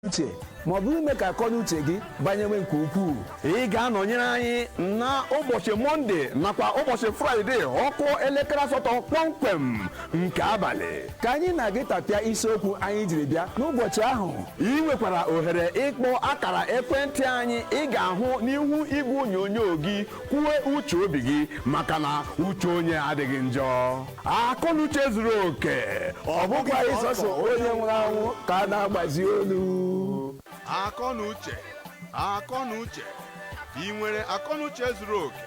uche ma ọ bụrụ ime ka akọnuche gị banyewe nke ukwuu. Ị ga-anọnyere anyị na ụbọchị Mọnde nakwa ụbọchị Fraịde ọkụ elekere 8 kpọmkwem nke abalị. Ka anyị na-aga tapịa isiokwu anyị jiri bịa n'ụbọchị ahụ. Ị nwekwara ohere ịkpọ akara ekwentị anyị ị ga-ahụ n'ihu igwe onyonyo gị kwuwe uche obi gị maka na uche onye adịghị njọ. Akọnuche zuru oke, ọ bụkwa ịsọsọ onye nwụrụ anwụ ka a na-agbazi olu. Akọnuche, akọnuche, ị nwere akọnuche zuru oke?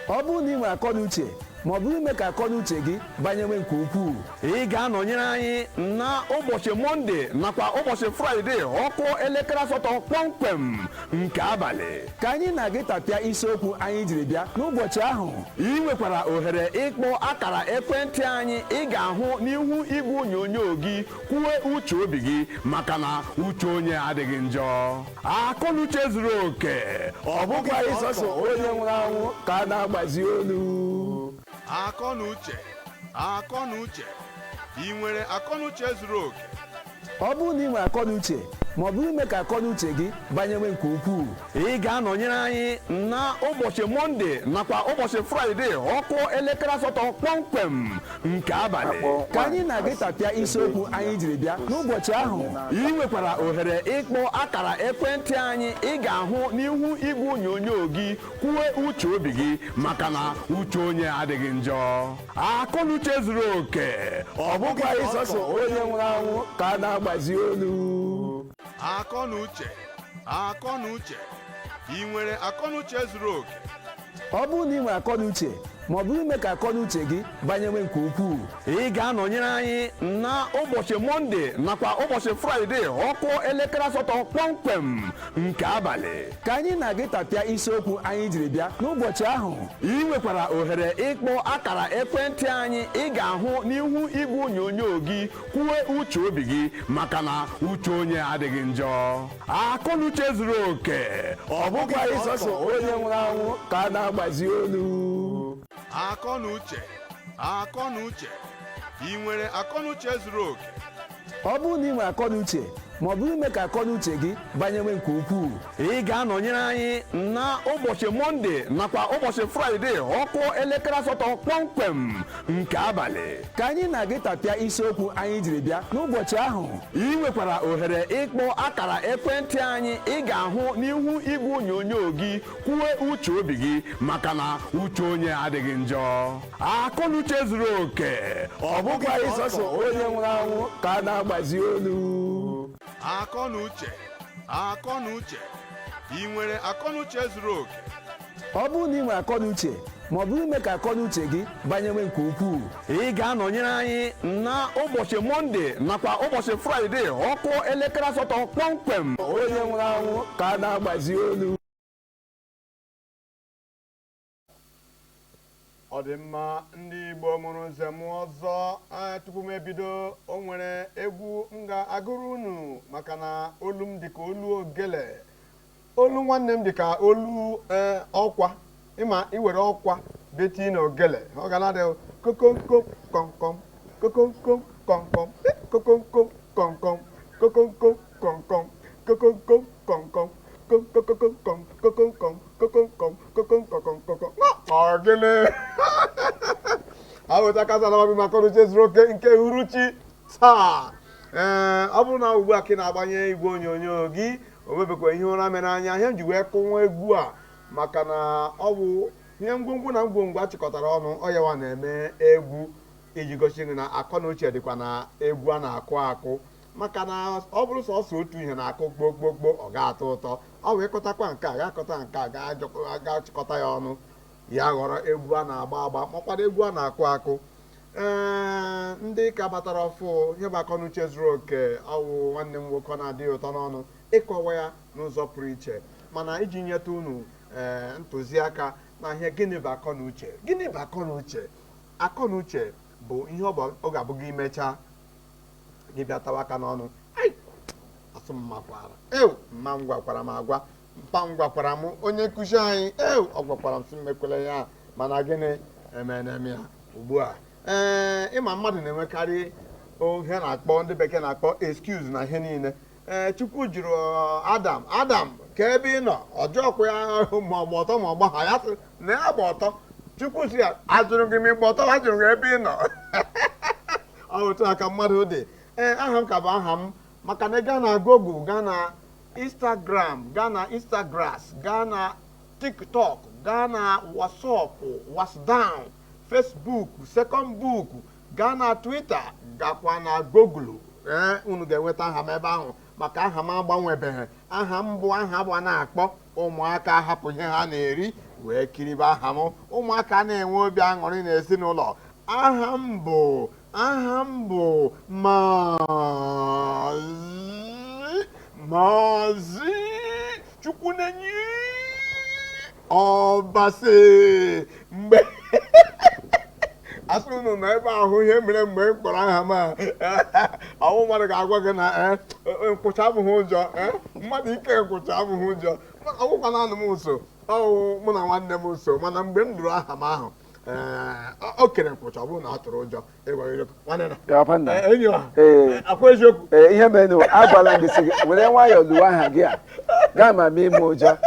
Ọ bụrụ na ị nwere akọnuche ma ọ bụrụ ime ka akọnuche gị banyewe nke ukwuu. Ị ga-anọnyere anyị na ụbọchị Mọnde nakwa ụbọchị Fraịde ọkụ elekere 8 kpọmkwem nke abalị. Ka anyị na-aga tapịa isiokwu anyị jiri bịa n'ụbọchị ahụ. Ị nwekwara ohere ịkpọ akara ekwentị anyị ị ga-ahụ n'ihu igwe onyonyo gị kwuwe uche obi gị maka na uche onye adịghị njọ. Akọnuche zuru oke, ọ bụkwa ịsọsọ onye nwụrụ anwụ ka a na-agbazi olu. Akọnuche, akọnuche, ị nwere akọnuche zuru oke? Ọ bụrụ na ị nwere akọnuche ma ọ bụrụ ime ka akọnuche gị banyewe nke ukwuu. Ị ga-anọnyere anyị na ụbọchị Mọnde nakwa ụbọchị Fraịde ọkụ elekere 8 kpọmkwem nke abalị. Ka anyị na-aga tapịa isiokwu anyị jiri bịa n'ụbọchị ahụ. Ị nwekwara ohere ịkpọ akara ekwentị anyị ị ga-ahụ n'ihu igwe onyonyo gị kwuwe uche obi gị maka na uche onye adịghị njọ. Akọnuche zuru oke, ọ bụkwa ịsọsọ onye nwụrụ anwụ ka a na-agbazi olu. Akọnuche, akọnuche, ị nwere akọnuche zuru oke? Ọ bụrụ na ị nwere akọnuche ma ọ bụrụ ime ka akọnuche gị banyewe nke ukwuu. Ị ga-anọnyere anyị na ụbọchị Mọnde nakwa ụbọchị Fraịde ọkụ elekere 8 kpọmkwem nke abalị. Ka anyị na-aga tapịa isiokwu anyị jiri bịa n'ụbọchị ahụ. Ị nwekwara ohere ịkpọ akara ekwentị anyị ị ga-ahụ n'ihu igwe onyonyo gị kwuwe uche obi gị maka na uche onye adịghị njọ. Akọnuche zuru oke, ọ bụkwa ịsọsọ onye nwụrụ anwụ ka a na-agbazi olu. Akọnuche, akọnuche, ị nwere akọnuche zuru oke? Ọ bụrụ na ị nwere akọnuche ma ọ bụrụ ime ka akọnuche gị banyewe nke ukwuu. Ị ga-anọnyere anyị na ụbọchị Mọnde nakwa ụbọchị Fraịde ọkụ elekere 8 kpọmkwem nke abalị. Ka anyị na-aga tapịa isiokwu anyị jiri bịa n'ụbọchị ahụ. Ị nwekwara ohere ịkpọ akara ekwentị anyị ị ga-ahụ n'ihu igwe onyonyo gị kwuwe uche obi gị maka na uche onye adịghị njọ. Akọnuche zuru oke, ọ bụkwa ịsọsọ onye nwụrụ anwụ ka a na-agbazi olu. Akọnuche, akọnuche, ị nwere akọnuche zuru oke? Ọ bụrụ na ị nwere akọnuche ma ọ bụrụ ime ka akọnuche gị banyewe nke ukwuu. Ị ga-anọnyere anyị na ụbọchị Mọnde nakwa ụbọchị Fraịde ọkụ elekere 8 kpọmkwem onye nwụrụ anwụ ka a na-agbazi olu. Ọ dị mma ndị Igbo mụrụ nze m ọzọ. Tupu m ebido, o nwere egwu m ga-agụrụ unu maka na olu m dịka olu ogele, olu nwanne m dịka olu ọkwa. Ịma iwere ọkwa beti na ogele, ọ ga na-adị kokomkom kọmkọm, kokomkom kọmkọm, kokomkom kọmkọm, kokomkom kọmkọm, kokomkom kọmkọm, gịnị ahụta kasa na maka akọnuche zuru oke nke uhuruchi taa. Ọ bụrụ na ugbu a ka ị na-agbanye igwe onyonyo gị, o mebekwa ihe ụra mere anya, ihe m ji wee kụnwa egwu a maka na ọ bụ ihe ngwongwo na ngwongwo achịkọtara ọnụ. Ọ yawa na-eme egwu iji gosi gị na akọnuche dịkwa na egwu a na-akụ akụ, maka na ọ bụrụ sọsọ otu ihe na-akụ kpokpokpo ọ ga-atọ ụtọ. Ọ wee kọtakwa nke a ga-akọta nke a ga-achịkọta ya ọnụ, ya ghọrọ egwu a na-agba agba makwado egwu a na-akụ akụ. Ndị ka batara ọfụ ihe bụ akọnuche zuru oke, ọwụ nwanne m nwoke na-adịghị ụtọ n'ọnụ ịkọwa ya n'ụzọ pụrụ iche, mana iji nyeta unu ntụziaka na ihe gịnị bụ akọnuche. Gịnị bụ akọnuche? Akọnuche bụ ihe ọ ga-abụ gị imechaa gị bịa tawa aka n'ọnụ, asụ m makwara mma m gwakwara m agwa, mpa m gwakwara m onye nkụzi anyị ọ gwakwara m si mmekwele ya, mana gịnị emeneme ya ugbu a. Ịma mmadụ na-enwekarị ihe na-akpọ ndị bekee na-akpọ excuse na ihe niile. Chukwu jụrụ Adam ka ebe ị nọ ọjọọkwa ya ma ọ gba ọtọ ma ọ gbagha ya sị na ya gba ọtọ. Chukwu si ya ajụrụ gị ma ị gba ọtọ, ajụrụ gị ebe ị nọ. Ọ otu a ka mmadụ dị. Aha m ka bụ aha m maka na ị gaa na Google, gaa na Instagram, gaa na Instagrass, gaa na TikTok, gaa na WhatsApp, WhatsApp, Facebook, Second Book, gaa na Twitter, gakwa na Google. Unu ga-enweta aha m ebe ahụ maka aha m agbanwebeghị. Aha m bụ aha bụ a na-akpọ ụmụaka hapụ ihe ha na-eri wee kiribe aha m. Ụmụaka na-enwe obi aṅụrị n'ezinụlọ. Aha m bụ Maazị Chukwunenyi Ọbasi. Mgbe asị unu na ebe ahụ ihe mere mgbe m kpọrọ aha m ọwụ mmadụ ga-agwa gị na nkwụcha abụghị ụjọ, mmadụ ike nkwụcha abụghị ụjọ. Ọgwụkwa na anụ m nso, ọwụ mụ na nwanne m nso, mana mgbe m dụrụ aha m ahụ o kere nkwụcha, ọ bụrụ na ọ tụrụ ụjọ enyi akwa eziokwu. Ihe mere na agwala gị sị gị were nwayọọ lụọ aha gị a gaa ma mee ime ụjọ,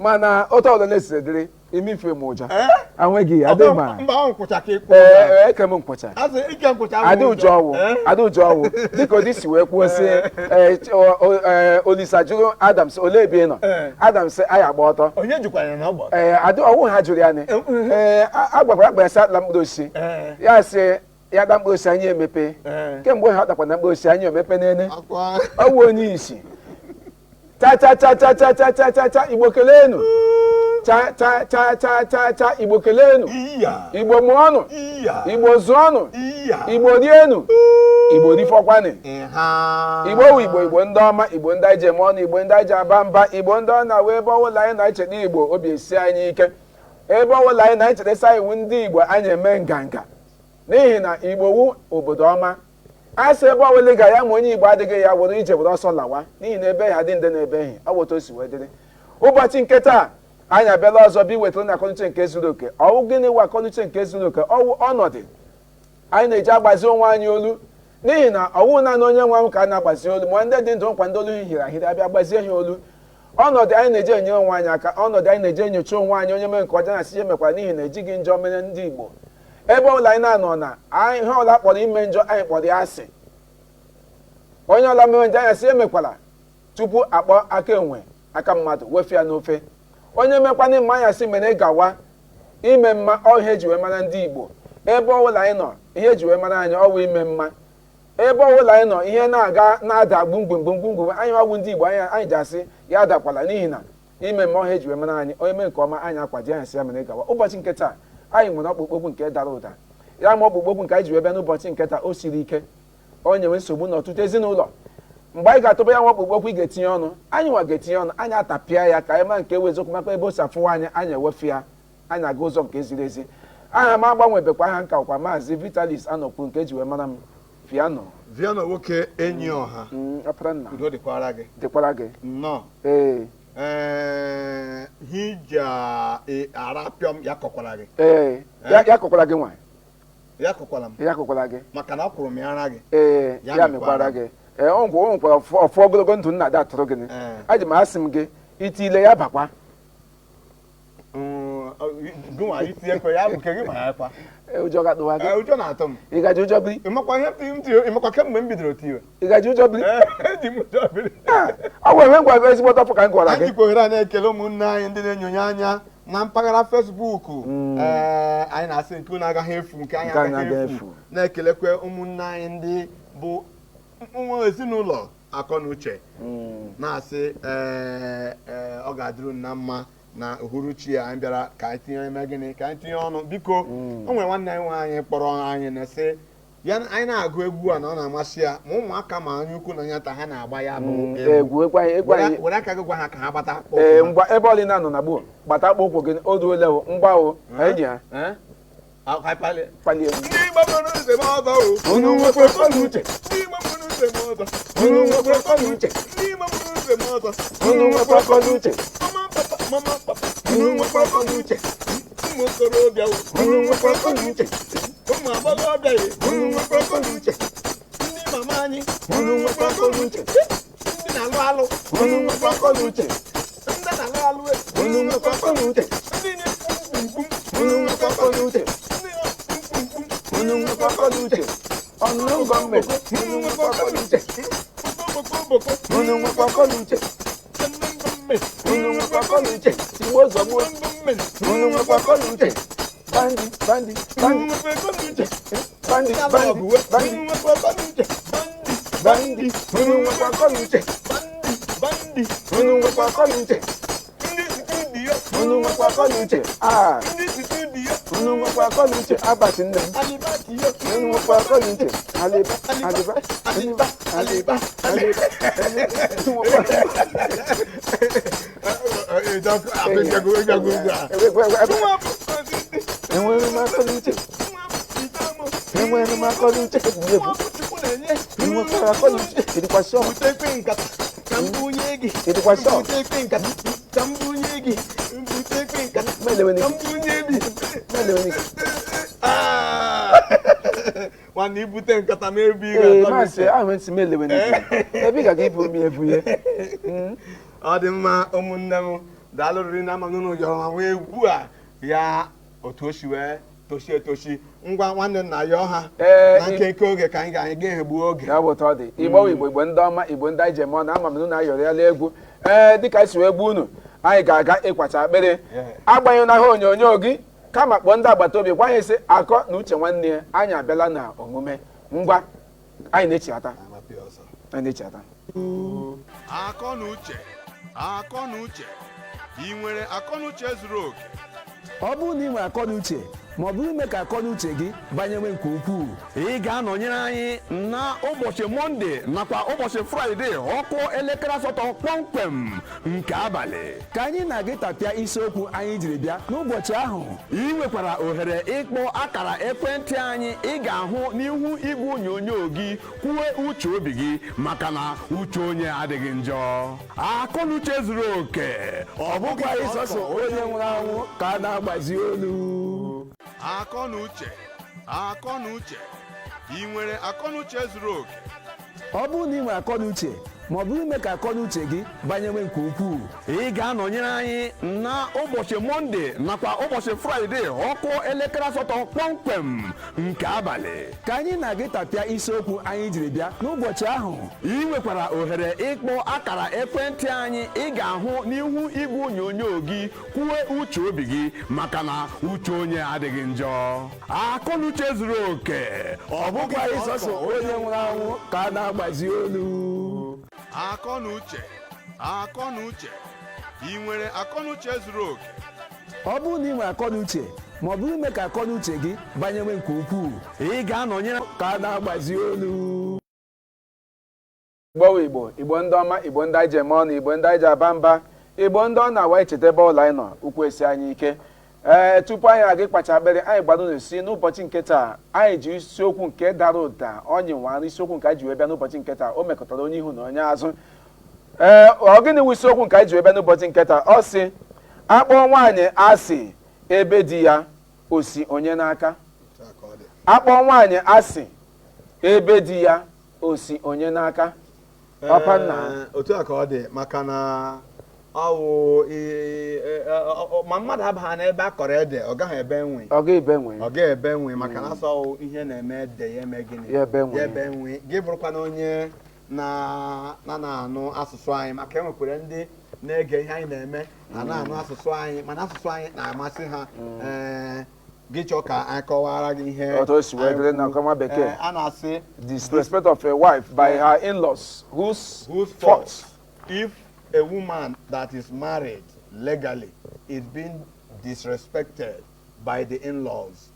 mana otu ọbụla na-esiri dịrị imife m ụjọ anweghị adị ma eke m nkwụcha adị ụjọ ọwụ dịka ụdị si wee kwuo sị Olisa jụrụ Adam sị olee ebe ị nọ. Adam sị anyị agba ọtọ. Ọwụ ha jụrụ ya nị agbakwara akpa ya sị atala mkpụrụ osisi ya sị ya da mkpụrụ osisi anyị emepe. Kemgbe ha dakwa na mkpụrụ osisi anyị emepe n'ene ọwụ onye isi cha Igbo kelenu cha Igbo kelenu Igbo mụọnụ Igbo zụọnụ Igbo rienu Igbo rifọkwanị. Igbo wụ Igbo ndị ọma, Igbo ndị anyị ji eme ọnụ, Igbo ndị anyị ji aba mba, Igbo ndị ọ na-awa ebe ọbụla anyị na-echeta Igbo obi esi anyị ike. Ebe ọbụla anyị na-echetasa iwu ndị Igbo anyị eme nganga n'ihi na Igbo wụ obodo ọma. A sị ebe ọbụla ga ya ma onye Igbo adịghị ya were ije were ọsọ lawa n'ihi na ebe ha dị nde na ebe ehi ọ bụ otu o si wee dịrị. Ụbọchị nke taa anyị abịala ọzọ bụ iwetara na akọnuche nke zuru oke. Ọwụ gịnị wụ akọnuche nke zuru oke? Ọwụ ọnọdụ anyị na-eji agbazi onwe anyị olu, n'ihi na ọwụ naanị onye nwe ahụ ka a na-agbazi olu, ma ndị dị ndụ nkwa ndị olu hiri ahịrị abịa gbazie ha olu. Ọnọdụ anyị na-eji enye onwe anyị aka, ọnọdụ anyị na-eji enyocha onwe anyị onye mere nke ọjọọ na-asị ihe mekwara n'ihi na ejighị njọ mere ndị Igbo. Ebe ọbụla anyị na-anọ na ihe ọbụla kpọrọ ime njọ anyị kpọrọ ya asị. Onye ọla mere njọ anyị asị emekwala tupu akpọ aka enwe aka mmadụ wefịa n'ofe. Onye mekwana mma anya sị mere gawa ime mma ọhịa eji wee mara ndị Igbo. Ebe ọbụla anyị nọ ihe eji wee mara anyị ọwụ ime mma. Ebe ọbụla anyị nọ ihe na-aga na-ada gbumgbumgbumgbum anyị ọwụ ndị Igbo anyị ji asị ya adakwala n'ihi na ime mma ọhịa eji wee mara anyị. Onye mee nke ọma anyị akwaji anyị sị ya mere gawa. Ụbọchị nke taa anyị nwere ọkpụkpọ okwu nke dara ụda ya ma ọkpụkpọ okwu nke anyị ji wee bịa n'ụbọchị nke taa o siri ike. Onye nwere nsogbu n'ọtụtụ ezinụlọ. Mgbe anyị ga-atụba ya nwa ọkpụkpọ okwu ị ga-etinye ọnụ anyị nwa ga-etinye ọnụ anyị atapịa ya ka anyị ma nke ewe eziokwu maka ebe o si afụwa anyị ewefu ya anyị aga ụzọ nke ziri ezi. Aha m agbanwebekwa aha nka kwa Maazị Vitalis Anọkwu nke eji wee mara m Viano nwoke enyi ọha. Udo dịkwara gị nnọọ. Hija arapịọm ya kọkwara gị. Ya kọkwara gị nwa. Ya kọkwara m. Ya kọkwara gị. Maka na ọ kwụrụ m ya ara gị. Ya mekwara gị. Ọ nwekwara ọfụ ogologo ndụ nna ada atụrụ gịnị. Ajị m asị m gị itile ya bakwa. Gụnwa itinyekwa ya bụ nke gị ma ya kwa. Ụjọ ga-atụwa gị. Ụjọ na-atụ m. Ị gaji ụjọ biri? Ịmakwa kemgbe m bidoro tiyo. Ị gaji ụjọ biri? Eji m ụjọ biri. Ọ nwere ebe ngwa ezigbo tọpụ ka m gwara gị. Anyị kwere anyị ekele ụmụnne anyị ndị na-enyonye anya na mpaghara Facebook. Anyị na-asị nke unu agaghị efu nke anyị agaghị efu. Na-ekelekwe ụmụnne anyị ndị bụ nwa ezinụlọ Akọnuche na-asị ọ ga-adịrụ na mma na uhuruchi ya anyị bịara ka anyị tinye eme gịnị ka anyị tinye ọnụ biko o nwere nwanne anyị nwaanyị kpọrọ anyị na-ese ya anyị na-agụ egwu a na ọ na-amasị ya ma ụmụaka ma anyị ukwu na nyata ha na-agba ya bụ egwu were aka gị gwa ha ka ha gbata ngwa ebe ọlị na-anọ na gboo gbata akpụ ụkwụ gị o duole mgbawo enyi ha palie unu nwekwe ọnụuche unu nwekwe ọnụuche unu nwekwe ọnụuche mama papa unu nwekwe ọnụuche ụmụ okorobịa unu nwekwe ọnụuche ụmụ agbọghọbịa unu nwekwe ọnụuche ndị mama anyị unu nwekwe ọnụuche ndị na-alụ alụ unu nwekwa akọ na uche ndị na-alụ alụ unu nwekwa akọ na uche ndị na-ekwu mkpumkpum unu nwekwa akọ na uche ndị na-ekwu mkpumkpum unu nwekwa akọ na uche ọnụnụ gọọmenti unu nwekwa akọ na uche unu nwekwa akọ na uche unu nwekwa akọ na uche igbo zọgbuo unu nwekwa akọ na uche bandi bandi bandi bandi bandi unu nwekwa akọ na uche unu nwekwa akọ na uche unu nwekwa akọ na uche unu nwekwa akọ na uche abati nne m unu nwekwa akọ na uche aliba aliba aliba aliba enwere m akọ na uche enwere m akọ na uche enwekwara akọ na uche ịdịkwa sọ ịdịkwa sọ nwanne ibute nkata m ebe ị ga-ata ahụ ntị m elewe ebe ị ga-aga ibu m ebu ya ọ dị mma ụmụnne m daalụrịrị na ama n'ụlọ yọrọ ma nwee egwu a ya otu o si wee toshi etoshi ngwa nwanne nna ya ọha na nkenke oge ka anyị ga-egbu oge ya bụ ọ dị igbo igbo ndị ọma igbo ndị anyị ji eme ọnụ ama m na ayọrọ ya la egwu dịka esi wee gbuo unu anyị ga-aga ịkwacha akpịrị agbanyeghị na ha onyonyo gị kama kpọọ ndị agbata obi gwa ya sị akọ na uche nwanne ya anyị abịala na omume ngwa anyị na-echighata akọ na uche ị nwere akọ na uche zuru oke ọ bụrụ na ị nwere akọ na uche ma ọ bụrụ ime ka akọ na uche gị banyewe nke ukwuu ị ga-anọnyere anyị na ụbọchị mọnde nakwa ụbọchị fraịde ọkụ elekere 8 kpọmkwem nke abalị ka anyị na-aga ịtapịa isiokwu anyị jiri bịa n'ụbọchị ahụ. ị nwekwara ohere ịkpọ akara ekwentị anyị ị ga-ahụ n'ihu igwe onyonyo gị kwuo uche obi gị maka na uche onye adịghị njọ. akọ na uche zuru oke ọ bụkwa ịsọsọ onye nwụrụ anwụ ka a na-agbazi olu. akọ na uche ị nwere akọ na uche zuru oke ọ bụrụ na ị nwere akọ na uche ma ọ bụrụ ime ka akọ na uche gị banyewe nke ukwuu ị ga-anọnyere anyị na ụbọchị mọnde nakwa ụbọchị fraịde ọkụ elekere 8 kpọmkwem nke abalị ka anyị na-aga ịtapịa isiokwu anyị jiri bịa n'ụbọchị ahụ. ị nwekwara ohere ịkpọ akara ekwentị anyị ị ga-ahụ n'ihu igwe onyonyo gị kwuo uche obi gị maka na uche onye adịghị njọ. akọ na uche zuru oke ọ bụkwa ịsọsọ onye nwụrụ anwụ ka a na-agbazi olu. akọ na uche ị nwere akọ na uche zuru oke ọ bụrụ na ị nwere akọ na uche ma ọ bụrụ ime ka akọ na uche gị banyewe nke ukwuu ị ga-anọnyere ka a na-agbazi olu. igbo ndị ọma igbo ndị anyị ji eme ọnụ igbo ndị anyị ji aba mba igbo ndị ọ na-awa echeta ebe ụlọ anyị nọ ukwu esi anyị ike tupu anyị aga ịkpacha akpịrị anyị gbado n'esi n'ụbọchị nke taa anyị ji isiokwu nke dara ụda onye nwara isiokwu nke anyị ji wee bịa n'ụbọchị nke taa o mekọtara onye ihu na onye azụ ọ gịnị wụ isiokwu nke anyị ji wee bịa n'ụbọchị nke taa ọ sị akpọ nwaanyị asị ebe di ya osi onye n'aka akpọ nwaanyị asị ebe di ya osi onye n'aka ọpanna otu a ka ọ dị maka na ma mmadụ abaghị n'ebe a kọrọ ede ọ gaghị ebe nwe ọ ga-ebe nwe maka na asọ ihe na-eme ede ya eme gịnị ya ebe nwe gị bụrụkwa na onye na-anụ asụsụ anyị maka enwekwara ndị na-ege ihe anyị na-eme ha na-anụ asụsụ anyị mana asụsụ anyị na-amasị ha gị chọọ ka anyị kọwara gị ihe a na-asị disrespect of a wife by her in-laws whose fault. If a woman that is married legally is being disrespected by the in-laws,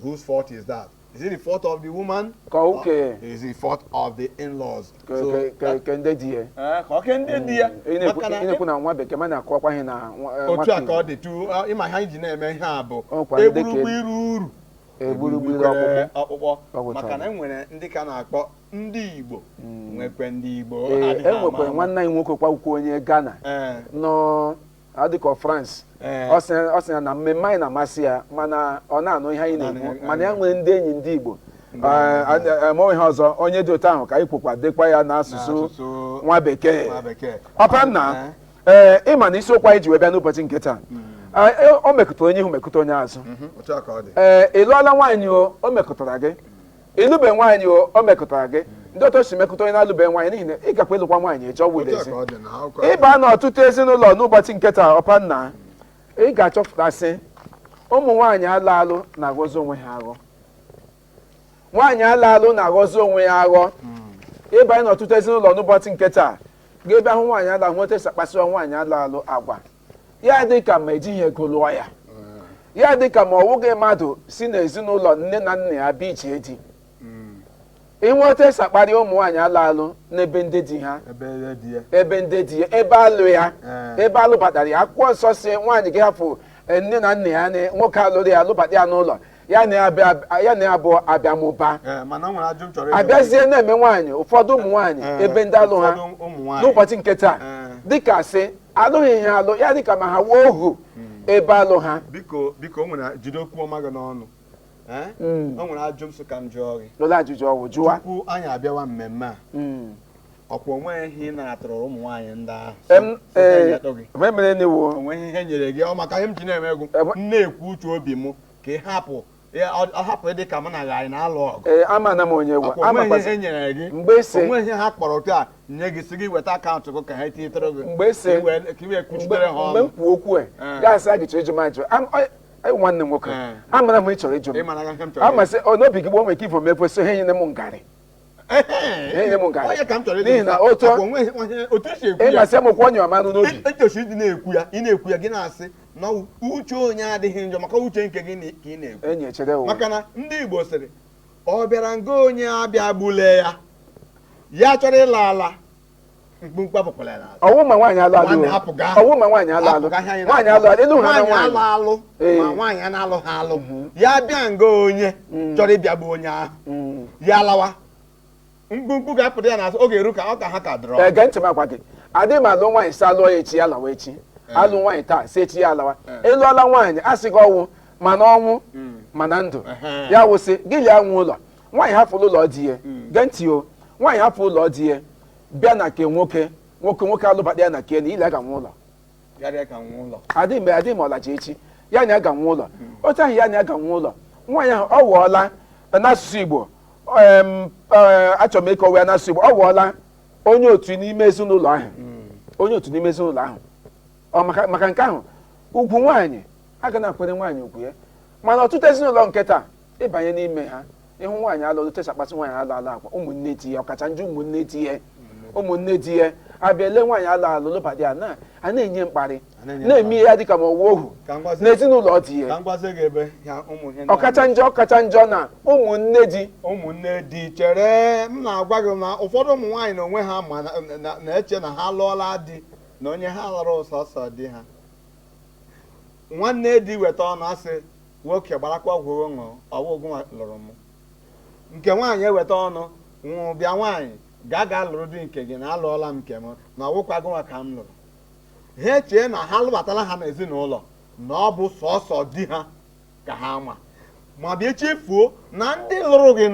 whose fault is that? Is it the fault of the woman? Okay. Is it the fault of the in-laws? Otu aka ọ dị tu ịma ha ji na-eme ihe a bụ egburugburu ọkpụkpọ maka na enwere ndị ka na-akpọ ndị Igbo nwekwe ndị Igbo enwekwe nwanne anyị nwoke kwa ukwu onye Ghana nọ adịkọ France ọ sị na mmemme anyị na-amasị ya mana ọ na-anụ ihe anyị na-ekwu mana ya nwere ndị enyi ndị Igbo ma ihe ọzọ onye dị otu ahụ ka anyị kwukwa dekwa ya n'asụsụ nwa bekee ọpanna ịma na isiokwu anyị ji wee bịa n'ụbọchị nke taa o mekụtara onye ihu mekụta onye azụ ị lụọla nwaanyị o mekụtara gị ịlụbe nwaanyị o mekụtara gị ndị otu si mekụta onye na-alụbe nwaanyị n'ihi na ị gakwa ịlụkwa nwaanyị eji ọgwụ ilezi ịba na ọtụtụ ezinụlọ n'ụbọchị nke taa ọpanna ị ga-achọpụtasị ụmụ nwaanyị ala alụ na-aghọzi onwe ha aghọ nwaanyị ala alụ na-aghọzi onwe ya aghọ ịbanye n'ọtụtụ ezinụlọ n'ụbọchị nke taa ga-ebe ahụ nwaanyị ala ahụ nweta sakpasịwa nwaanyị ala alụ agwa ya dị ka ma ejighị ego lụọ ya ya dị ka ma ọ wụghị mmadụ si n'ezinụlọ nne na nna ya bịa iche di inweta sakparị ụmụ nwaanyị ala alụ n'ebe ndị di ha ebe ndị di ya ebe alụ ya ebe alụ batara ya akwụkwọ nsọ si nwaanyị gị hapụ nne na nna ya nwoke alụrụ ya alụbata ya n'ụlọ ya na abụ abịamụba abịazie na-eme nwaanyị ụfọdụ ụmụ nwaanyị ebe ndị alụ ha n'ụbọchị nke taa dịka sị alụghị ihe alụ ya dịka ma ha wuo ohu ebe alụ ha biko o nwere jide okwu ọma gị n'ọnụ o nwere ajụ m ka m jụọ gị lụrụ ajụjụ ọwụ jụwa tupu anyị abịawa mmemme a ọkwa onwe ihe na-atụrụ ụmụ nwaanyị ndị ahụ mere n'iwu onwe ihe nyere gị ọ maka ihe m ji na-eme egwu m na-ekwu uche obi m ka ị hapụ dị ka m na gharị na-alụ ọgụ amana m onye onwe ihe nyere gị onwe ihe ha kpọrọ taa nye gị si gị weta akaụntụ gị ka ha tinyetere gị ka iwe kwuchitere ha ọnụ mgbe m kwuo okwu gaasị a gị chọrọ ịjụ m ajụ nwanne m nwoke amara m ị chọrọ ịjụ m amasị n'obi gị gbanwe ka ivo mekwesị ihe nyere m ngarị n'ihi na otu ịmasị m okwu onye ọmanụ n'obi etochi ịdị na-ekwu ya gị na-asị na uche onye adịghị njọ maka uche nke gị ka ị na-ekwu maka na ndị Igbo sịrị ọ bịara nga onye abịa gbule ya chọrọ ịla ala mkpumkpu apụkwala ya n'azụ ọwụ ma nwaanyị alụ alụ ọwụ ma nwaanyị alụ alụ nwaanyị alụ alụ ịlụ ha na nwaanyị alụ ma nwaanyị a na-alụ ha alụ ya bịa nga onye chọrọ ịbịa bụ onye ahụ ya lawa mkpumkpu ga-apụta ya n'azụ oge eru ka ọ ka ha ka dọrọ ege ntị m akwa gị adịghị m alụ nwaanyị si alụọ ya echi ya lawa echi alụ nwaanyị taa si echi ya alawa ịlụọla nwaanyị a sị gị ọnwụ mana ọnwụ mana ndụ ya wụsị gị lie nwe ụlọ nwaanyị hapụrụ ụlọ di ya gee ntị o nwaanyị hapụ ụlọ di ya bịa na ke nwoke alụbata ya na ke na ile aga nwe ụlọ adịghị m ọlaji echi ya na aga nwe ụlọ otu ahụ ya na aga nwe ụlọ nwaanyị ahụ ọ wụọla n'asụsụ Igbo achọrọ m ịkọwa ya n'asụsụ Igbo ọ wụọla onye otu n'ime ezinụlọ ahụ maka nke ahụ ugwu nwaanyị aga na-akwere nwaanyị ugwu ya mana ọtụtụ ezinụlọ nke taa ịbanye n'ime ha ịhụ nwaanyị alụlụ tesakpasị nwaanyị alụ alụ akwa ụmụnne di ya ọkacha ndị ụmụnne di ya abịa ele nwaanyị alụ alụ lụbadị ya a na-enye mkparị na-eme ya dịka ma ọwụ ohu n'ezinụlọ di ya ọkacha njọ na ụmụnne di chere m na-agwa gị na ụfọdụ ụmụ nwaanyị na onwe ha na-eche na ha lụọla di na onye ha lụrụ sọsọ di ha nwanne di weta ọnụ asị nwoke gbarakwa ọgwụ ṅụ ọwụgwụ lụrụ m nke nwaanyị eweta ọnụ nwụ bịa nwaanyị ga lụrụ di nke gị na alụọla m nke m na ọwụkwago nwa ka m lụrụ ha echee na ha lụbatala ha n'ezinụlọ na ọ bụ sọsọ di ha ka ha ma bịa chefuo na ndị lụrụ gị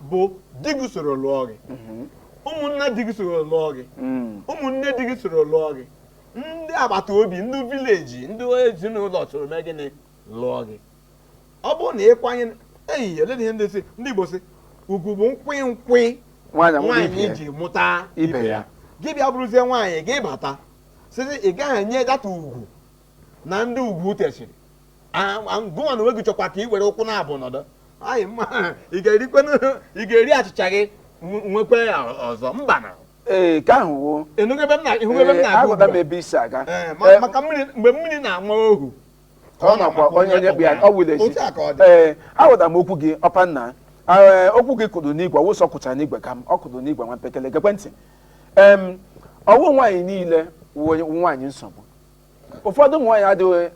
bụ di gị soro lụọ gị ụmụnne di gị soro lụọ gị ụmụnne di gị soro lụọ gị ndị agbata obi ndị vileji ndị ezinụlọ chọrọ mee gịnị lụọ gị ọ bụrụ na ịkwanye eledị ihe ndị Igbo si ugwu bụ nkwị nwaanyị ji mụta ibe ya gị bịa bụrụzie nwaanyị gị bata site ị gaghị enye data ugwu na ndị ugwu tesiri gụnwa na onwe gị chọkwa ka ị were ụkwụ na-abụ nọdụ anyị mma ị ga-eri achịcha gị nwekwe ya ọzọ mba na ka ahụ agụda m ebe isi aga maka mgbe mmiri na-ama ohu ọ nakwa onye kpụ ya ọ wụlezi aghọta m okwu gị ọpanna okwu gị kụrụ n'igwe ọwụsọ kụchara n'igwe ka m ọ kụrụ n'igwe nwa mpekele gekwe ntị ọwụ nwaanyị niile wụ nwaanyị nsogbu ụfọdụ ụmụ nwaanyị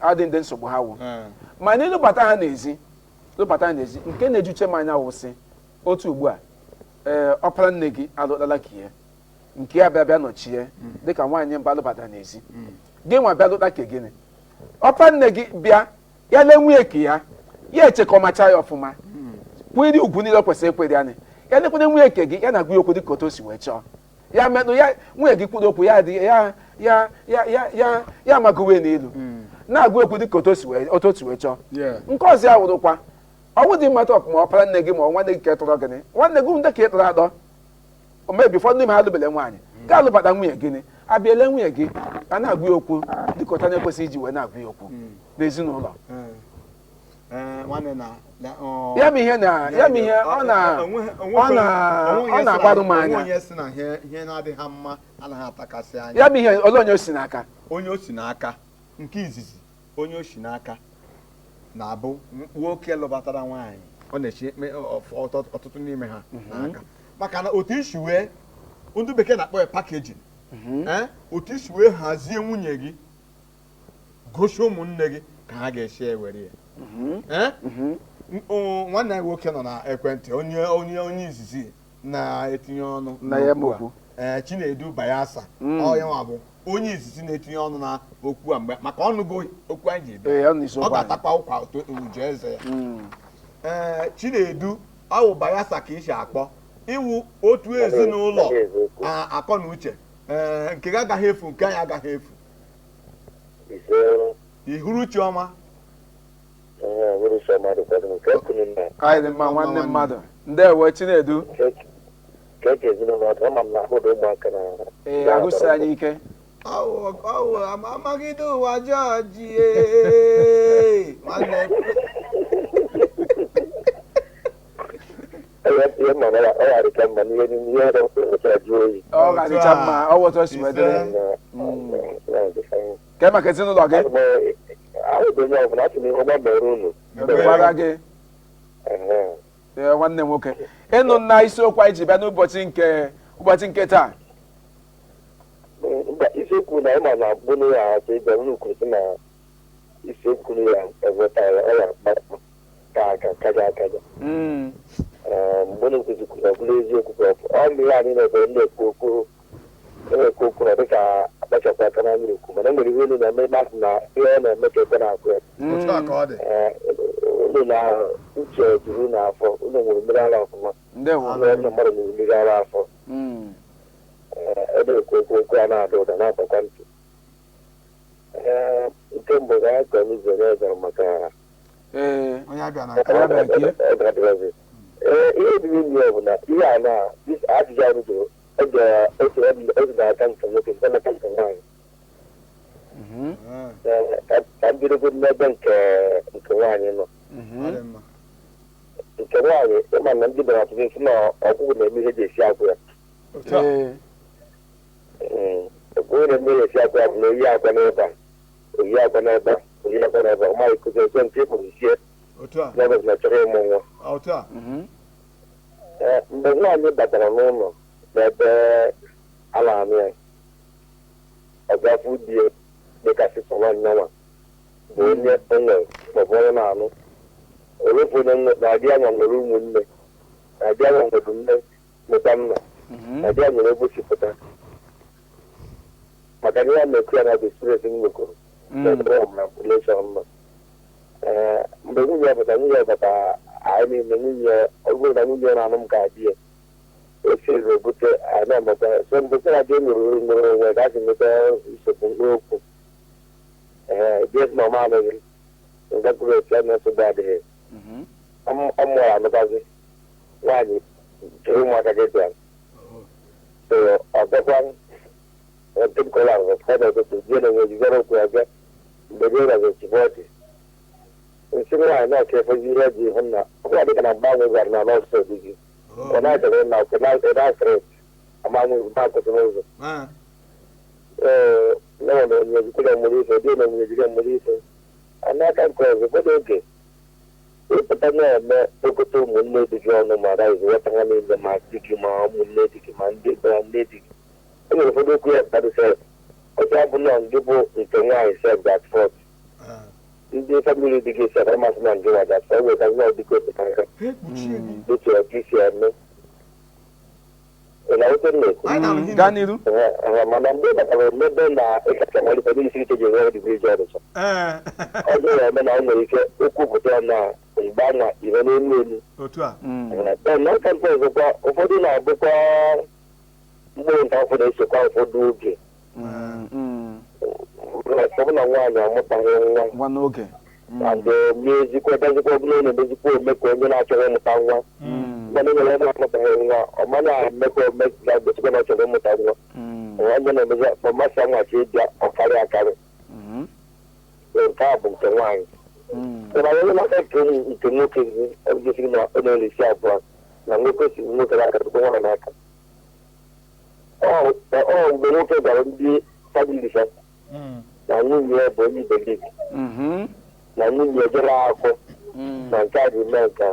adịghị ndị nsogbu ha wụ ma na ịlụbata ha n'ezi nke na-ejuche m anya wụsị otu ugbu a ọpara nne gị alụtala ka ihe nke ya bịa nọchie dịka nwaanyị mba alụbata n'ezi gị nwa bịa lụta ka gịnị ọpara nne gị bịa ya lee nwunye ka ya echekọmacha ya ọfụma kwiri ugwu niile kwesịrị ekwere anyị ya nekwana nwunye nke gị ya na-agwa ya okwu dị ka otu o si wee chọọ ya metụ ya nwunye gị kwuru okwu ya dị ya amagowe n'elu na-agwa okwu dị ka otu o si wee chọọ nke ọzọ ya wụrụkwa ọnwụ dị mmadụ ọkụ ma ọ para nne gị ma ọ nwanne gị ka ị tọrọ gịnị nwanne gị ndị ka ị tọrọ atọ o mebi ụfọdụ n'ime ha alụbele nwaanyị ga alụbata nwunye gịnị abịala nwunye gị a na-agwa ya okwu dị ka ụta na-ekwesịghị iji wee na-agwa ya okwu n'ezinụlọ ya bụ ihe ọ na-agbarụ m anya ya bụ ihe ole onye o si n'aka onye o si n'aka nke izizi onye o si n'aka na-abụ nwoke lụbatara nwaanyị ọ na-echi ọtụtụ n'ime ha n'aka maka na otu isi wee ndị bekee na-akpọ ya pakejin otu isi wee hazie nwunye gị gosi ụmụnne gị ka ha ga-esi ewere ya nwanne ya nwoke nọ na ekwentị onye izizi na-etinye ọnụ na ya mokwu Chinedu Bayasa ọ ya nwa bụ onye izizi na-etinye ọnụ na okwu a mgbe maka ọnụgo okwu anyị ji ebe ọ ga-atakwa ụkwa uju eze ya Chinedu awụ Bayasa ka isi akpọ iwu otu ezinụlọ akọ na uche nke gị agaghị efu nke anyị agaghị efu ihuru chiọma anyị dị mma nwanne mmadụ ndewo Chinedu ee agụsị anyị ike amagide ụwa jọji nwanne ọ ga-adịcha mma ọ wụtọ si wedere ke maka ezinụlọ gị gwara gị nwanne m nwoke ịnụ nna isiokwu anyị ji bịa n'ụbọchị nke taa isiokwu na ịma na abụnụ ya atọ ịbịa n'ukwuru na isiokwu ya ewetara ọya mkpakpọ ka akaja mgbe na-ekwuzikwuru ọbụla eziokwu ọ mmiri anyị na-ebe na-ekwu okwu ọ dịka akpachapụ aka na ekwu mana nwere ihe elu na-eme mmadụ na ihe ọ na-eme ka ebe na-akụ ya ụlọ na uche juru n'afọ ụlọ nwere mmiri ara ọfụma ụlọ mmadụ nwere mmiri ara afọ ebe ekwu okwu a na-ada ụda na-atakwa ntị nke mbụ ga ka n'ụzọ na-ezara maka ihe dị n'ime ya bụ na ihe a na ajụjụ anyị jụrụ oge na-aka nke nwoke nke na-aka nke nwaanyị ka m bidogo n'ebe nke nwaanyị nọ nke nwaanyị ịma na ndị bịara atụrụ isi na ọgwụgwụ na-eme ihe ji esi agwụ ya onye na-eme ihe esi agwụ ya bụ na oyi akwa n'ebe a ọ maghị kụzi nso nke ịkpụrụ isie n'ebe na chọrọ ịmụ nwa mgbe nwaanyị batara n'ụlọ n'ebe a na-anụ ya ọgafụ di ya dịkasị nwaanyị nwa bụ onye onwe maọbụ onye na-anụ owefu onye na-adị anya nwere ụmụnne na-adị anya nwere nne mụta nna na-adị anya nwere egosipụta maka na ya na-ekwu ya na bụ experience m nwekọrọ mgbe nwunye bata anyị niile nwunye ọbụrụ na nwunye na-anụ m ga-adị ya osiri obute anyị na-emeta so mgbe na dị nwere onwe ga-adị nweta nsogbu n'okwu bie na ọma anụghị ngakwuru otu a na-esogbu adịghị ọ mụrụ anụbazi nwaanyị chere ụmụaka gị bịara so ọ bịakwa nkekọrọ ahụ fọdụ ụtụtụ bie na onwe jizọrọ okwu ya bịa mgbe gị na zechibọdị nsị nwaanyị na-aka efezi ihe ji hụ na ọbụla dịka na mgbanwe gwara na nọọsụ dị gị ọ na-echere na oke na-asịrị amanwụ na-akwụsị n'ụzọ na onye jikwere mmiri ife dị na onye jiri mmiri ife n'aka nke ọzọ ụfọdụ oge ịpụta na-eme ogote ụmụnne dị gị ọnụ ma daizi weta ha niile ma di gị ma ụmụnne dị gị ma ndị bara nne dị gị e nwere ụfọdụ okwu ya mkpadụ sef ọcha abụla ndị bụ nke nwaanyị sef dat fọt ndị famili dị gị sef amasị na ndị nwa dat fọt weta nwa dịka otu aka dịtụ ọka isi eme gaa n'iru mana mgbe batara mmebe na ịkacha malite n'isi ike ji nwere dịbụ ije ọdụsọ ọ dịghị eme na o nwere ike okwupụta na mgbe a na ire n'elu elu n'aka nke ọzọkwa ụfọdụ na-abụkwa mkpụrụ nta ụfọdụ esokwa ụfọdụ oge ọ bụ na nwaanyị amụtaghị nwa n'oge mezikwa dazikwa ọbụla na-emezikwa ome ka onye na-achọrọ ịmụta nwa mana nwere ebe amụtaghị nwa ọ ma na-emekwa ome ga-agbochikwa na ọchọrọ ịmụta nwa onye na-emezi mmasị nwachi ịbịa ọkarị akarị nke a bụ nke nwaanyị mana onye na-aka nke nwoke gosiri na ọ na-eresi abụọ na nwoke si nwoke n'aka tupu nwaanyị n'aka ọ mgbe nwoke gwara ndị famili ya na nwunye ya bụ onye iberibe na nwunye ejere akwụ na nke a ga-eme nke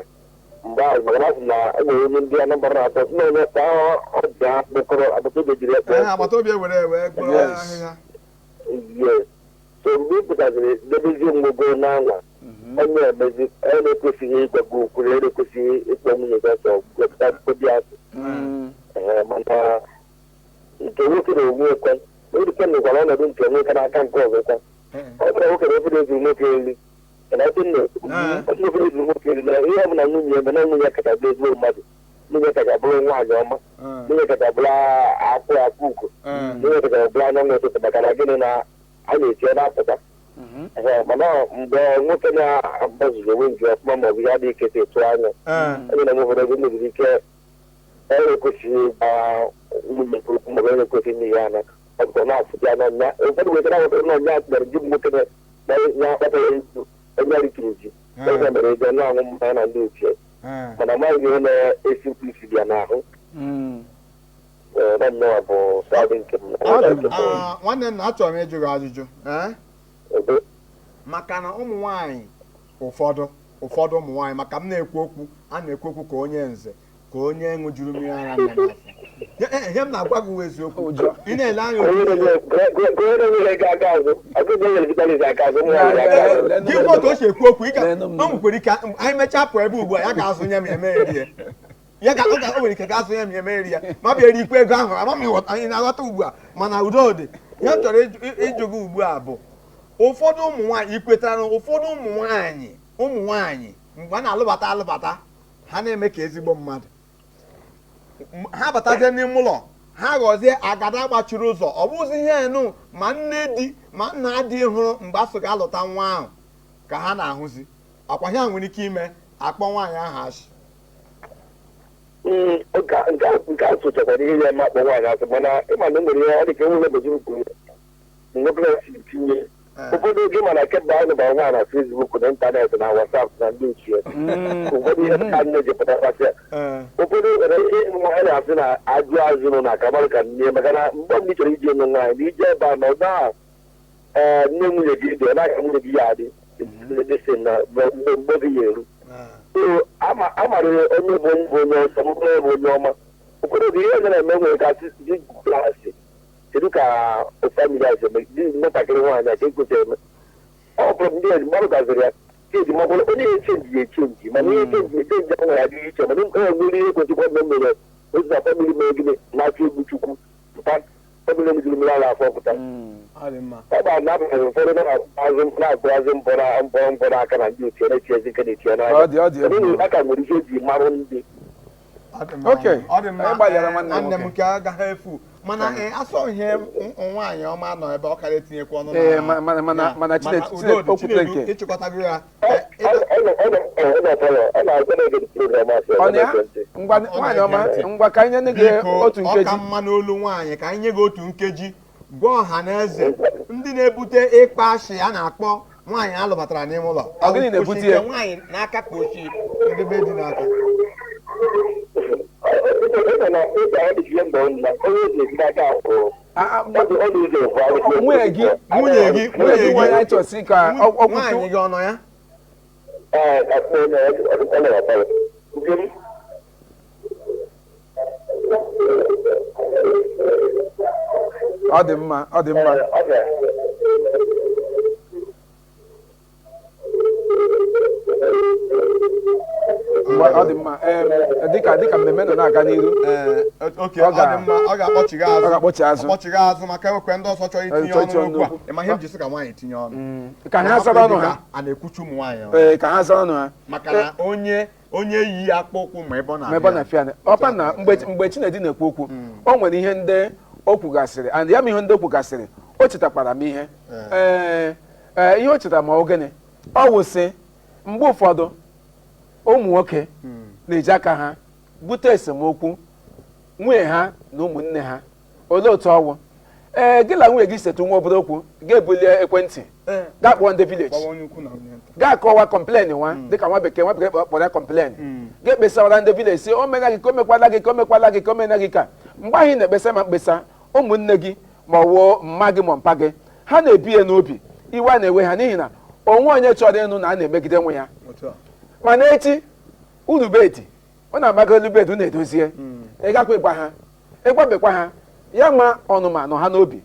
mgbe ahụ maka na na enwere onye ndị Anambra na-atọ na-enye ka ọ dị akpụkọrọ agbataobi jiri ekpe so mgbe ị pụtaziri debezi mgbogo n'ala onye emezi onye na-ekwesịghị ịgwago okwuru onye na-ekwesịghị ịkpọ nwunye gị ọsọ wepụta obi asị mana nke nwoke na-enwe ekwe erike nwekwara ọnọdụ nke nwoke n'aka nke ọzọkwa ọ bụla nwoke na obodo ezuru nwoke nri otu obodo ezuru nwoke nri na ihe ọ bụla nwunye ebe na nwunye kacha bụ ezigbo mmadụ nwunye kacha bụrụ nwaanyị ọma nwunye kacha bụrụ akwụ ugo nwunye kacha bụrụ anya nwa ụtụtụ maka na gịnị na a na-eche na-apụta mana mgbe nwoke na-agbazuru onwe nji ọfụma maọbụ ya dị ike etu anya onye na nwobodo gị mebiri ike ọrụ ekwesịghị ịgba nwunye okwu maọbụ onye ekwesịghị n'ihe ya n'aka ọ na-afụta ya n'ọnya ụfọdụ wetara nwetara n'ọnya mere ji nwoke ya akpataghị ezu onye rikiri ji onye mere ego na-aṅụ mmanya na ndị ochie mana amaghị ihe na-esi mkpu isi bịa n'ahụ nannọwa bụ sadị nke m nwanne nna achọrọ m ịjụ gị ajụjụ maka na ụmụ nwaanyị ụfọdụ ụmụ nwaanyị maka m na-ekwu okwu a na-ekwu okwu ka onye nze ka onye ṅụjuru mmiri ara nne n'afọ ihe m na-agwa gị uwe eziokwu ị na-ele anya gị otu o si ekwu okwu o nwekwere ike anyị mechaa pụ ebe ugbu a ya ga-azụ nye m emeri ya o nwere ike ga-azụ nye m emeri ya ma bịa erikwa ego ahụ ama m anyị na-aghọta ugbu a mana udo dị ihe m chọrọ ịjụ gị ugbu a bụ ụfọdụ ụmụ nwaanyị ikwetara na ụfọdụ ụmụ nwaanyị mgbe a na-alụbata ha na-eme ka ezigbo mmadụ ha batazie n'ime ụlọ ha ghọzie agada gbachiri ụzọ ọ bụzi ihe enu ma nne di ma nna di hụrụ mgbe a sị ga alụta nwa ahụ ka ha na-ahụzi akwa ihe a nwere ike ime akpọ nwaanyị ahụ asị nke a sochakwara ihe ya eme akpọ nwaanyị asị mana ịma na o nwere ihe ọ dị ka enwe mebejiri kwuru nwoke si tinye ụfọdụ oge mana kemgbe anyị bara nwaanyị na Facebook na ịntanetị na WhatsApp na ndị ochie ụfọdụ ihe ka nne ji pụtakwasị ụfọdụ nwere ihe nwaanyị na-asị na ajụ azụ nọ na akabarụ ka nne maka na mgbe ndị chọrọ iji enu nwaanyị na ije ebe a na ụda nne nwunye gị dị naghị nwunye gị ya adị dịsị na mgbe gị ya eru amara onye bụ onye ọsọ mkpụrụ bụ onye ọma ụfọdụ oge ihe na-eme nwere ka dị klasị kedu ka famili a eme dị nwatakịrị nwaanyị a ka ekwesị eme ọ bụrụ ndị ezi mmadụ gaziri ya keji ma bụrụ onye echenji echenji mana ihe echenji ahụ ya adịghị iche mana nwere ihe ekwesịkwa na mere ozi na famili mere gịnị na-achọ egwu chukwu pụta famili mejiri mmiri ala afọ pụta ọ bụ na abụghị ụfọdụ na-agụazị mbọ n'aka na ndị otie na-echi ezi nke na-etie n'anya aka nwere ihe eji marụ ndị nwanne m nke agaghị efu mana asọ ihe nwaanyị ọma nọ ebe ọ karịa etinyekwa ọnụ mana Chinedu ịchịkọtago ya nwaanyị ọma ngwa ka anyị nye gị otu nkeji ọka mma n'olu nwaanyị ka anyị nye gị otu nkeji gwa ọha na eze ndị na-ebute ịkpa ashị a na-akpọ nwaanyị alụbatara n'ime ụlọ gịnị na-ebute ya nwaanyị n'aka ka ochie ndị be dị n'aka nwunye gị nwanyị chọsi ka nwaanyị gị ọnọ ya ọ dị mma ọ dị mma dịka mmemme nọ na-aga n'iru oke ọ dị mma ọ ga-akpọchigha azụ maka enwekwe ndị ọzọ chọrọ itinye ọnụ n'okwu a ịma ihe m ji sị ka nwaanyị tinye ọnụ ka ha zara ọnụ ha a na-ekwuchi ụmụ nwaanyị ee ka ha zara ọnụ ha maka na onye yi akpụ ụkwụ ma ebe ọ na-afịa ọkwa na mgbe Chinedu na-ekwu okwu o nwere ihe ndị o kwugasịrị and ya ma ihe ndị o kwugasịrị o chetakwara m ihe ihe o chetara ma ogene ọ wụsị mgbe ụfọdụ ụmụ nwoke na-eji aka ha bute esemokwu nwunye ha na ụmụnne ha olee otu ọwụ gị na nwunye gị setụ nwa obere okwu ga-ebulie ekwentị gaa kpọọ ndị vileji gaa kọwa kọmplen nwa dịka nwa bekee kpọrọ ya kọmplen ga-ekpesawara ndị vileji si o mena gị ka o mekwala gị ka o mekwala gị ka o mena gị ka mgbe ahụ ị na-ekpesa ma mkpesa ụmụnne gị ma ọ wụọ mma gị ma mpa gị ha na-ebi ya n'obi iwe a na-ewe ha n'ihi na onwe onye chọrọ ịnụ na a na-emegide nwe ya mana echi unu bedi ọ na-amaga elu bedi unu edozie ịgakwa ịgwa ha ịgbabekwa ha ya ma ọnụma nọ ha n'obi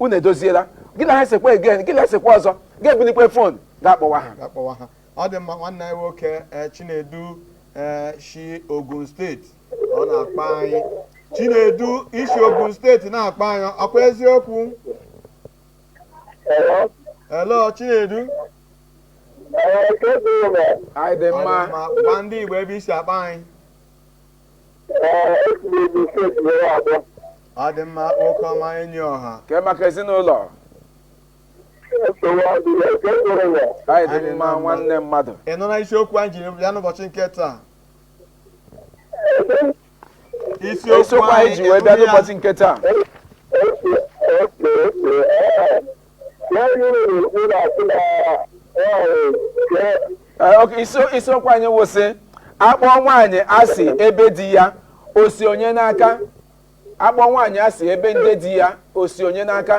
unu edoziela gị na ha esekwa egen gị na esekwa ọzọ ga-ebulikwe fon ga-akpọwa ha ọ dị mma nwanne anyị nwoke Chinedu shi Ogun steeti ọ na-akpọ anyị Chinedu isi Ogun steeti na-akpọ anyị ọkwa eziokwu hello Chinedu anyị dị mma gwa ndị Igbo ebe isi akpa anyị ọ dị mma nwoke ọma enyi ọha ke maka ezinụlọ anyị dị mma nwanne mmadụ ị nọ na isiokwu anyị jiri bịa n'ụbọchị nke taa isiokwu anyị ji wee bịa n'ụbọchị nke taa isiokwu anyị wụsị akpọ nwaanyị asị ebe di ya o si onye n'aka akpọ nwaanyị asị ebe ndị di ya o si onye n'aka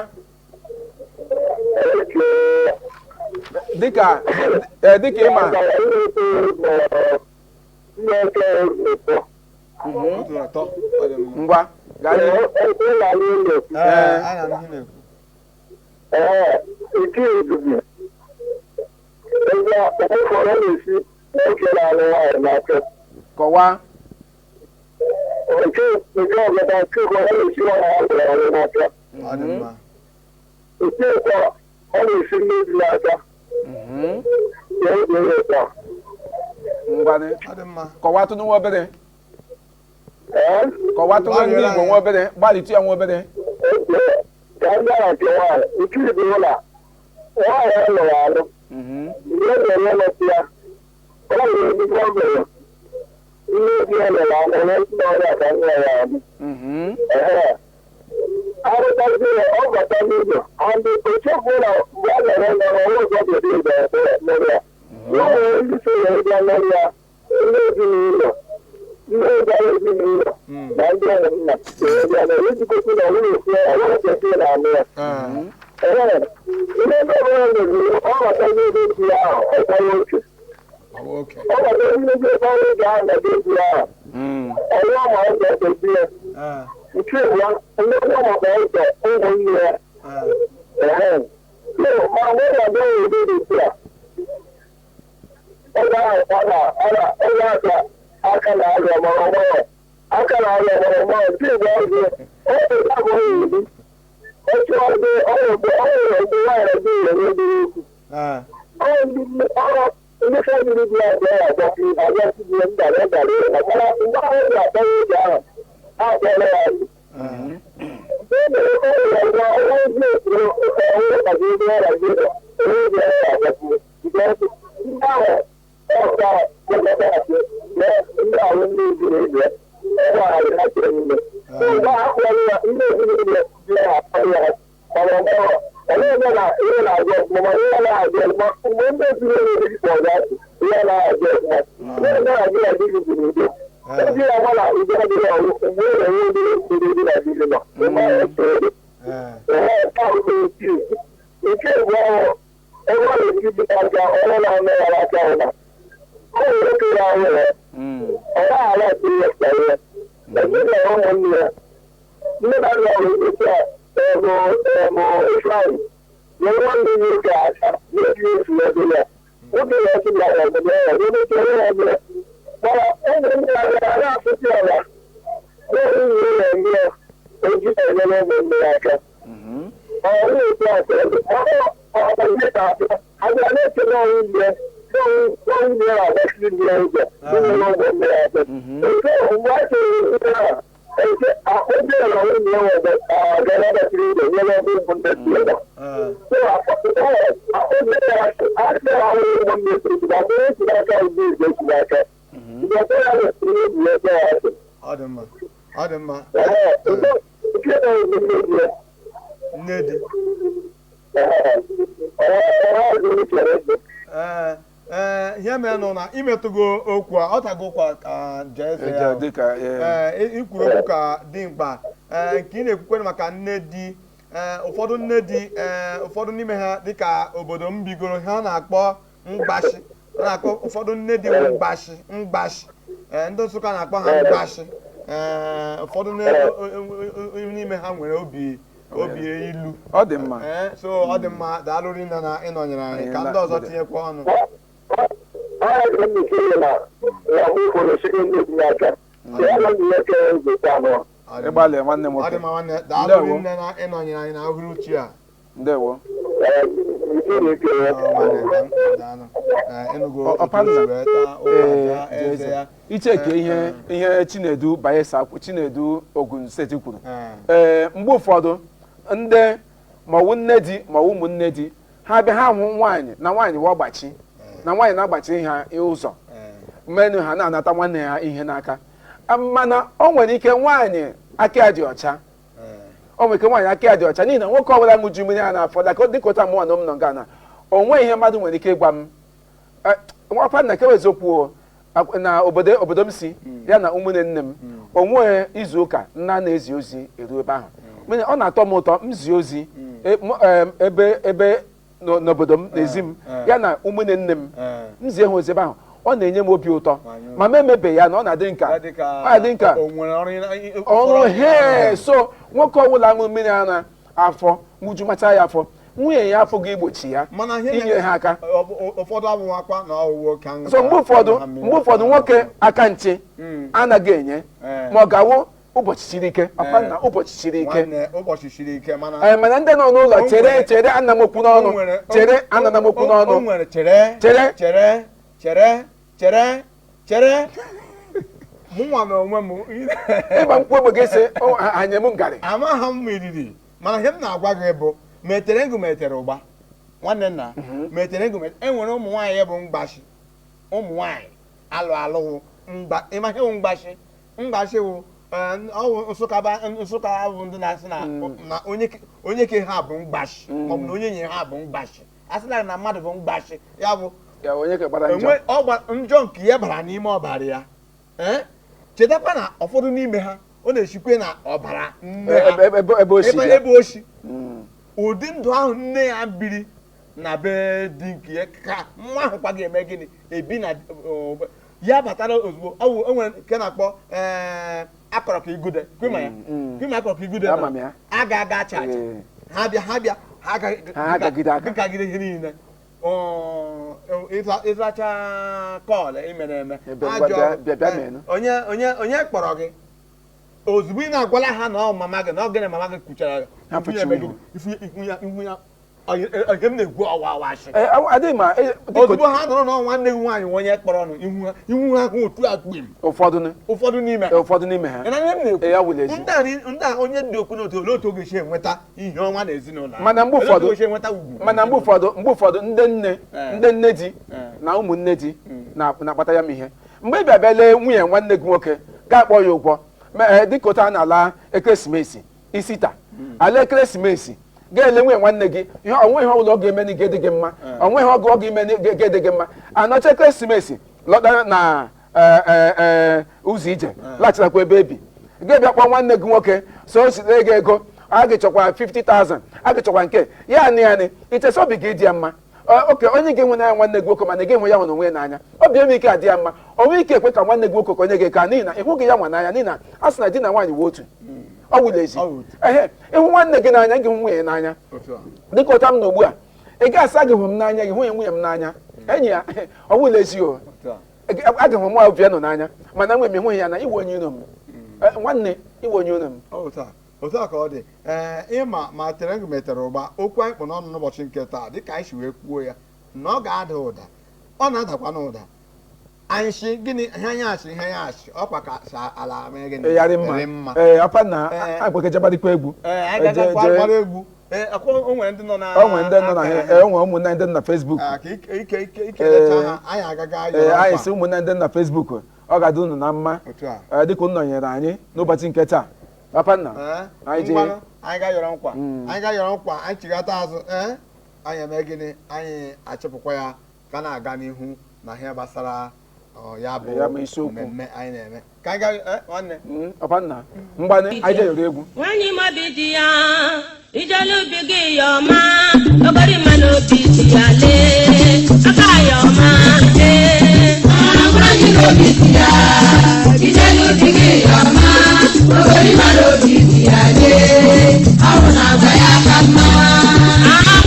dịka ịma ngwa gaa n'ihu kọwaa kọwatụnụ nwa obere kọwatụnụ ndị Igbo nwa obere gbalịtụ ya nwa obere ihe mere nọ na imetụgo okwu a ọ tago kwa ka jeze ya ikwuru okwu ka dị mkpa nke ị na-ekwukwe maka nne di ụfọdụ nne di ụfọdụ n'ime ha dịka obodo m bigoro ha na-akpọ mgbashi na-akpọ ụfọdụ nne di mgbashi ndị Nsụka na-akpọ ha mgbashi ụfọdụ n'ime ha nwere obi ilu ọ dị mma so ọ dị mma daalụ rinna na ịnọnyere anyị ka ndị ọzọ tinyekwa ọnụ ịgbalị nwanne m ọ dị mma nwanne daalụ rinna na ịnọnyere anyị na uhuruchi a ndewo icheke ihe Chinedu Bayelsa Chinedu Ogun Steeti kwuru mgbe ụfọdụ ndị maọbụ nne di maọbụ ụmụnne di ha bịa ha hụ nwaanyị na nwaanyị ọgbachi na nwaanyị na-agbachi ha ụzọ mmenụ ha na-anata nwanne ha ihe n'aka mana o nwere ike nwaanyị aka ya dị ọcha o nwere ike nwaanyị aka ya dị ọcha n'ihi na nwoke ọbụla ṅụju mmiri ha n'afọ dịka ụta mụnwa na m nọ nga na o nweghị ihe mmadụ nwere ike ịgwa m nwakwa na kewa eziokwu na obodo m si ya na ụmụnne nne m o nweghị izu ụka nna na-ezi ozi eru ebe ahụ ọ na-atọ m ụtọ m zie ozi ebe n'obodo m n'ezi m ya na ụmụnne nne m m zie ha ozi ebe ahụ ọ na-enye m obi ụtọ ma m emebeghị ya na ọ na-adị nka ọrụ he so nwoke ọbụla ṅụrụ mmiri ara afọ ṅụju macha ya afọ nwunye ya afọ ga-egbochi ya inye ha aka so mgbe ụfọdụ nwoke aka nche anaghị enye ma ọ gawo ụbọchị siri ike ọkwa na ụbọchị siri ike mana ndị nọ n'ụlọ chere ana m okwu n'ọnụ chere mụnwa na onwe m ịgba mkpu ogbe ga-ese anya m ngarị amaghị m meriri mana ihe m na-agwa gị bụ metere ngụ metere ụgba nwanne nna metere ngụ enwere ụmụ nwaanyị bụ mgbashi ụmụ nwaanyị alụ ịmaghị wụ mgbashi wụ Nsụka bụ ndị na-asị na onye ke ha bụ mgbashi maọbụ na onye nye ha bụ mgbashi asị na mmadụ bụ mgbashi ya bụ njọ nke ya bara n'ime ọbara ya chetakwa na ụfọdụ n'ime ha ọ na-esikwe na ọbara ebe oshi ụdị ndụ ahụ nne ya biri na be di nke ya ka nwa ahụ kwa ga-eme gịnị ebi na ya batara ozugbo o nwere nke na-akpọ akọrọ ka igude kwima akọrọ ka igude a ga-aga acha ha bịa ha gagide ihe niile ịzacha kọọlụ imere eme onye kpọrọ gị ozugbo ị na-agwala ha na mama gị na ogene mama gị kwuchara ihu ya ihe m na-egwu ọwawashi ozugbo ha nọrọ na nwanne gị nwaanyị onye kpọrọ nụ ihu ha hụ otu akpim ụfọdụ n'ime ha ndị a onye dị okwu n'otu olee otu oge esi enweta ihe ọnwa na ezinụlọ mana mgbe ụfọdụ ndị nne di na ụmụnne di na-akpata ya m ihe mgbe ị bịa lee nwunye nwanne gị nwoke ga-akpọ ya ụgwọ dịka ụta a na-ala ekeresimesi isita ala ekeresimesi ga-ele nwunye nwanne gị ihe onwe ihe ọbụla ọ ga-eme na dị gị mma onwe ihe ọ ga-eme ga-ede gị mma anọcha ekeresimesi lọta na ụzọ ije laghachitakwa ebe ebi ga-ebịa kpọọ nwanne gị nwoke so o sitere gị ego a ga-echọkwa 50,000 a ga-echọkwa nke ya nị ichesa obi gị dị ya mma oke onye ga-enwe n'anya nwanne gị nwoke mana gị enwe ya nwe onwe n'anya obi eme ike adị ya mma onwe ike ekwe ka nwanne gị nwoke onye gị ka n'ihi na ịhụ gị ya nwa n'anya n'ihi na a sị na di na nwaanyị wụ otu ọ wụla ezi ịhụ nwanne gị n'anya gị hụ nwunye n'anya dịka ụta m na ugbu a ị ga-asa gị hụ m n'anya gị hụ nwunye m n'anya enyi ya ọ wụla ezi o aga m mụ abịa nọ n'anya mana nwe m hụ ya na iwe onye unu m nwanne iwe onye unu m otu a ka ọ dị ịma ma tere ngụ metere ụgba okwu anyị kpụ n'ọnụ n'ụbọchị nke taa dịka anyị si wee kwuo ya na ọ ga-ada ụda ọ na-adakwa n'ụda anyị si gịnị ihe anyị achị ọkwa ka ala mee gịnị yarị mma apa na agbakejabadịkwa egwu anyị ga-agakwa egwu o nwere ndị nọ na ụmụnne ndị na Facebook ikelecha ha anyị agaga anyị si ụmụnne ndị na Facebook ọ ga-adị unu na mma dịka unu nọnyere anyị n'ụbọchị nke taa papa nna anyị ga-ayọrọ nkwa anyị chigata azụ anyị eme gịnị anyị achịpụkwa ya ka na-aga n'ihu na ihe gbasara ya bụ mmemme anyị na-eme ka anyị ga nwanne papa nna mgbanị anyị jeyọrọ egwu Nwanyi mabidi ya ijelubi gị yọma ogori mmanụ obi dị ya lee aka yọma Nwanyi mabidi ya ijelubi gị yọma ogori mmanụ obi dị ya lee ahụ na-agba ya aka mma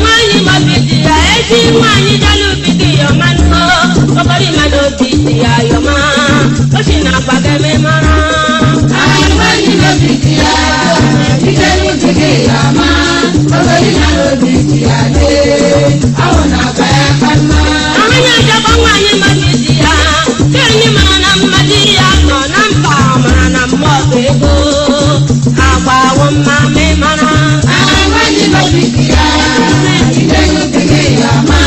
Nwanyi mabidi ya ezi nwanyi ijelubi gị yọma nọ ogori mmanụ obi dị ya yọma o si na-agba gị mara Nwanyi mabidi ya ijelubi gị yọma ogori mmanụ obi dị ya lee ahụ na-agba ya aka mma Anya jaba nwanyi mabidi ya kenyi mara na mmadụ ya nọ na mba mara na mmụọ ego agbawo mma mara Nwanyi mabidi ya ijelubi gị yọma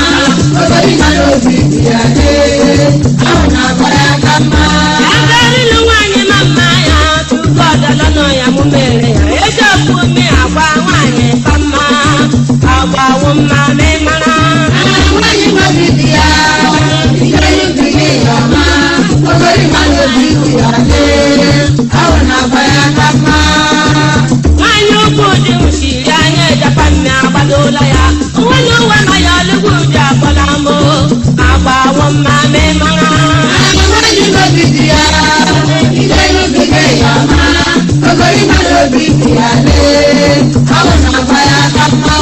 ogori mmanụ obi dị ya lee ahụ na-agba ya aka mma Agarilu nwanyi mama ya tupu ọdọlọ nọ ya mụ mere ya eziokwu mi agba nwanyi kama agbawo mma mara Nwanyi mabidi ya ijelubi gị yọma ogori mmanụ obi dị ya lee ahụ na-agba ya aka mma Nwanyi ukwu dị usiri anya ejapami agbadola ya uwe na uwe ma ya olugbu ji akpọla mụ agbawo mma mara Nwanyi mabidi ya ijelubi gị yọma ogori mmanụ obi dị ya lee ahụ na-agba ya aka mma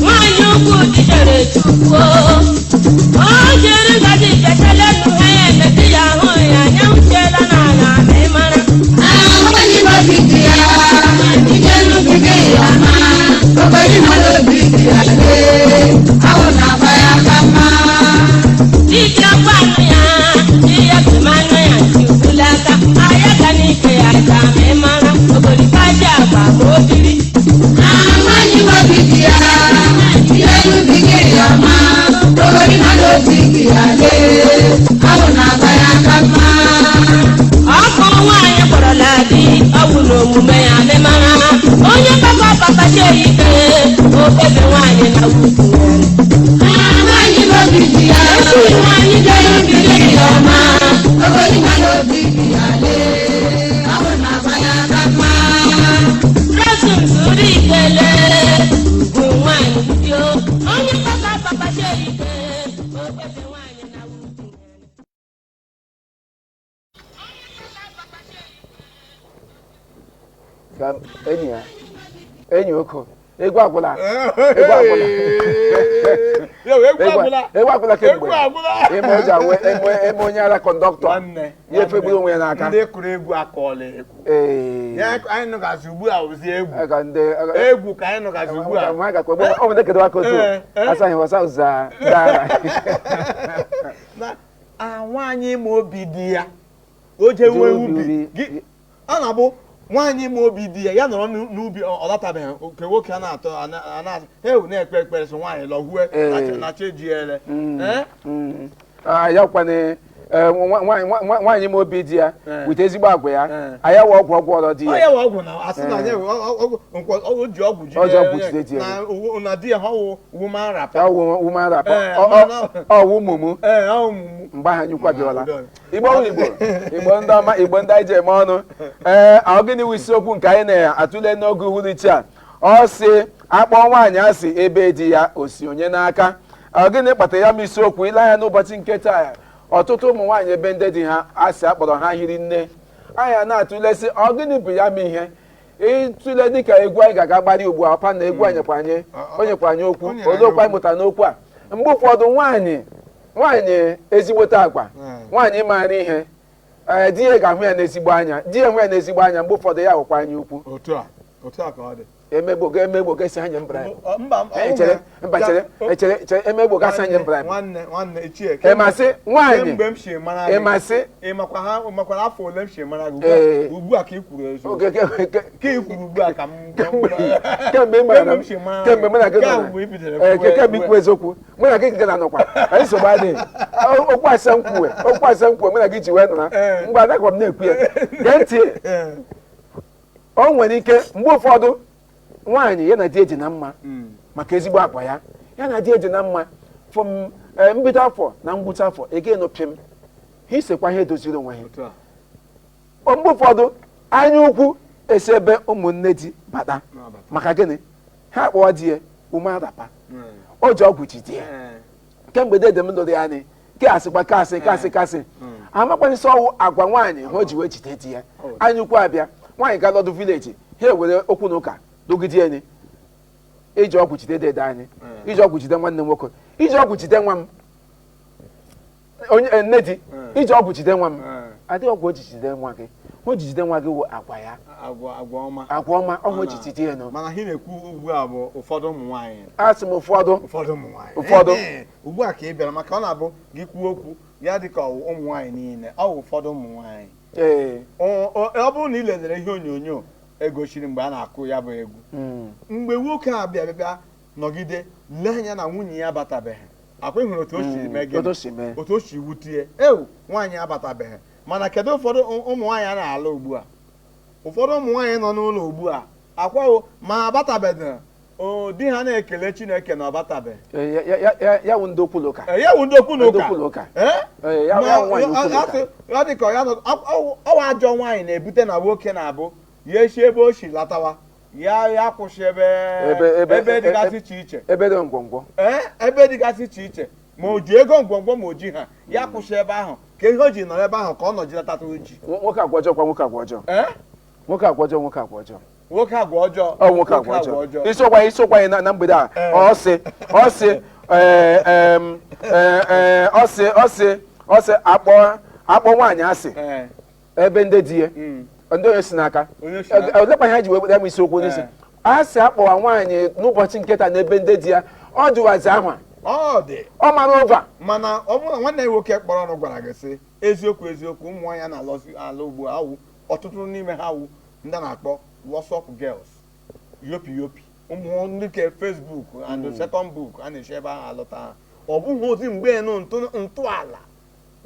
Nwanyi ukwu jidere chukwu o jere ngaji jetele n'uhe ya emeti ya hụ ya anya uchela n'ala mara Nwanyi mabidi ya ijelubi gị yọma ogori mmanụ obi dị ya lee ahụ na-agba ya aka mma Dike gbanụ ya ihe tụmanụ ya tiwula aka aya ga n'ike ya aja mara ogori kaji agba ma obiri Nwanyi mabidi ya ijelubi gị yọma ogori mmanụ obi dị ya lee ahụ na-agba ya aka mma Ọkụ nwaanyị kpọrọla di ọgwụ n'omume ya mara onye papa ike okpebe nwaanyị na wutu Nwanyi mabidi ya nwaanyị ijelubi gị yọma ogori mmanụ obi dị ya lee ahụ na-agba ya aka mma Resum suru ikele bụ nwaanyị dio onye papa ike okpebe nwaanyị na wutu enyi oko egwu agwụla kemgbe eme onye ara kọndọktọ ya efegburu onwe ya n'aka ndị kụrụ egwu akọọla egwu anyị nọgazi ugbu a ozi egwu ka anyị nọgazi ugbu a ọ bụ kedu aka otu asaghị wasa ụza dara nwaanyị ma obi dị ya o jewe ubi ọ na-abụ nwaanyị ma obi dị ya ya nọrọ n'ubi ọ latabeghị nke nwoke a na-atọ ewu na-ekpe ekpere so nwaanyị lọhue na chejiele ya kwane nwaanyị ma obi dị ya wute ezigbo agwa ya anya wa ọgwụ ọrọ dị ya ọgwụ na asị na o ji ọgwụ jide di ya na di ya ha wụ woman rap ọwụ mumu mgbe ha nyukwa bịọla igbo ndị ọma igbo ndị anyị ji eme ọnụ ọ gịnị wụ isiokwu nke anyị na-atụle n'oge uhuruchi a ọ sị akpọ nwaanyị asị ebe di ya osi onye n'aka ọ gịnị kpatara ya ma isiokwu ile anya n'ụbọchị nke taa ọtụtụ ụmụ nwaanyị ebe ndị di ha asị akpọrọ ha hiri nne anyị na-atụlesị ọ gịnị bụ ya ma ihe ịtụle dịka egwu anyị ga-aga gbari ugbu a ọpa na egwu anyị nyekwa anyị okwu olee okwu anyị mụtara n'okwu a mgbe ụfọdụ nwaanyị nwaanyị ezigbote agwa nwaanyị maara ihe di ya ga-ahụ ya n'ezigbo anya di ya hụ ya n'ezigbo anya mgbe ụfọdụ ya hụkwa anya ukwu otu a ka ọ dị emegbo gasị anya mbra chere emegbo gasị anya mbra nwanne ichie ịmasị nwaanyị mgbe m shi mara ịmasị ịmakwara afọ ole m shi mara gị ugbu a ka ị kwuru eziokwu ka ị kwuru ugbu a ka m kemgbe mụ na gị kemgbe ikwu eziokwu mụ na gị ga na-anọkwa anyị nsogbu adịghị okwu asa nkwuwe mụ na gị ji wee nọra mgbe adakwa m na-ekwu ya gee ntị o nwere ike mgbe ụfọdụ nwaanyị ya na di eji na mma maka ezigbo akwa ya na di eji na mma from mbido afọ na ngwụcha afọ ege pịm ha isekwa ihe doziri onwe ha mgbe ụfọdụ anya ukwu esi ebe ụmụnne di bata maka gịnị ha kpọọ di ya ume adapa o ji ọgwụ jide ya kemgbe dede m lụrụ ya anyị ke asịkwa kasị amakwanịsị ọwụ agwa nwaanyị ha o ji wee jide di ya anya ukwu abịa nwaanyị ga lọdụ vileji ha ewere okwu na ụka dogide anyị iji ọgwụ jide dede anyị iji ọgwụ jide nwanne m nwoke iji ọgwụ jide nwa m onye nne di iji ọgwụ jide nwa m adịghị ọgwụ o ji jide nwa gị o ji jide nwa gị wụ agwa ya agwa ọma ọhụ ji jide ya nọ mana ihe na-ekwu ugbu a bụ ụfọdụ ụmụ nwaanyị asị m ụfọdụ ugbu a ka ị bịara maka ọ na-abụ gị kwuo okwu ya dị ka ụmụ nwaanyị niile ọ bụ ụfọdụ ụmụ nwaanyị ọ bụrụ na ị lelere ihe onyonyo egochiri mgbe a na-akụ ya bụ egwu mgbe nwoke a bịa nọgide lee anya na nwunye ya abatabeghị akwa ịhụrụ otu o si mee gị otu o si wutie ewu nwaanyị abatabeghị mana kedu ụfọdụ ụmụ nwaanyị a na-alụ ugbu a ụfọdụ ụmụ nwaanyị nọ n'ụlọ ugbu a akwawo ma abatabeghị di ha na-ekele Chineke na ọbatabeghị ya wụ ndị okwu n'ụka ya dị ka ọwa ajọ nwaanyị na-ebute na nwoke na-abụ ya esi ebe o si latawa ya kwụsị ebe dịgasị iche iche ebe dị ngwongwo ebe dịgasị iche iche ma o ji ego ngwongwo ma o ji ha ya kwụsị ebe ahụ ka ihe o ji nọrọ ebe ahụ ka ọ nọjilata oji nwoke agwa ọjọọ kwa nwoke agwa ọjọọ nwoke agwa ọjọọ nwoke agwa ọjọọ nwoke agwa ọjọọ isiokwa anyị na mgbede a ọ sị akpọ nwaanyị asị ebe ndị di ya ndị onye si n'aka olekwa ha ji wee weta m isiokwu n'isi a sị akpọwa nwaanyị n'ụbọchị nketa n'ebe ndị di ya ọ dịwazi ahụ ọ mara ova mana ọ bụrụ na nwanne ya nwoke kpọrọ ọnụ gwara gị sị eziokwu ụmụ nwaanyị na-alọzi ala ugbu a ọtụtụ n'ime ha wụ ndị na-akpọ WhatsApp girls yopi ụmụ ndị ke Facebook and second book a na-eche ebe ahụ alụta ha ọ bụghị ozi mgbe ntọala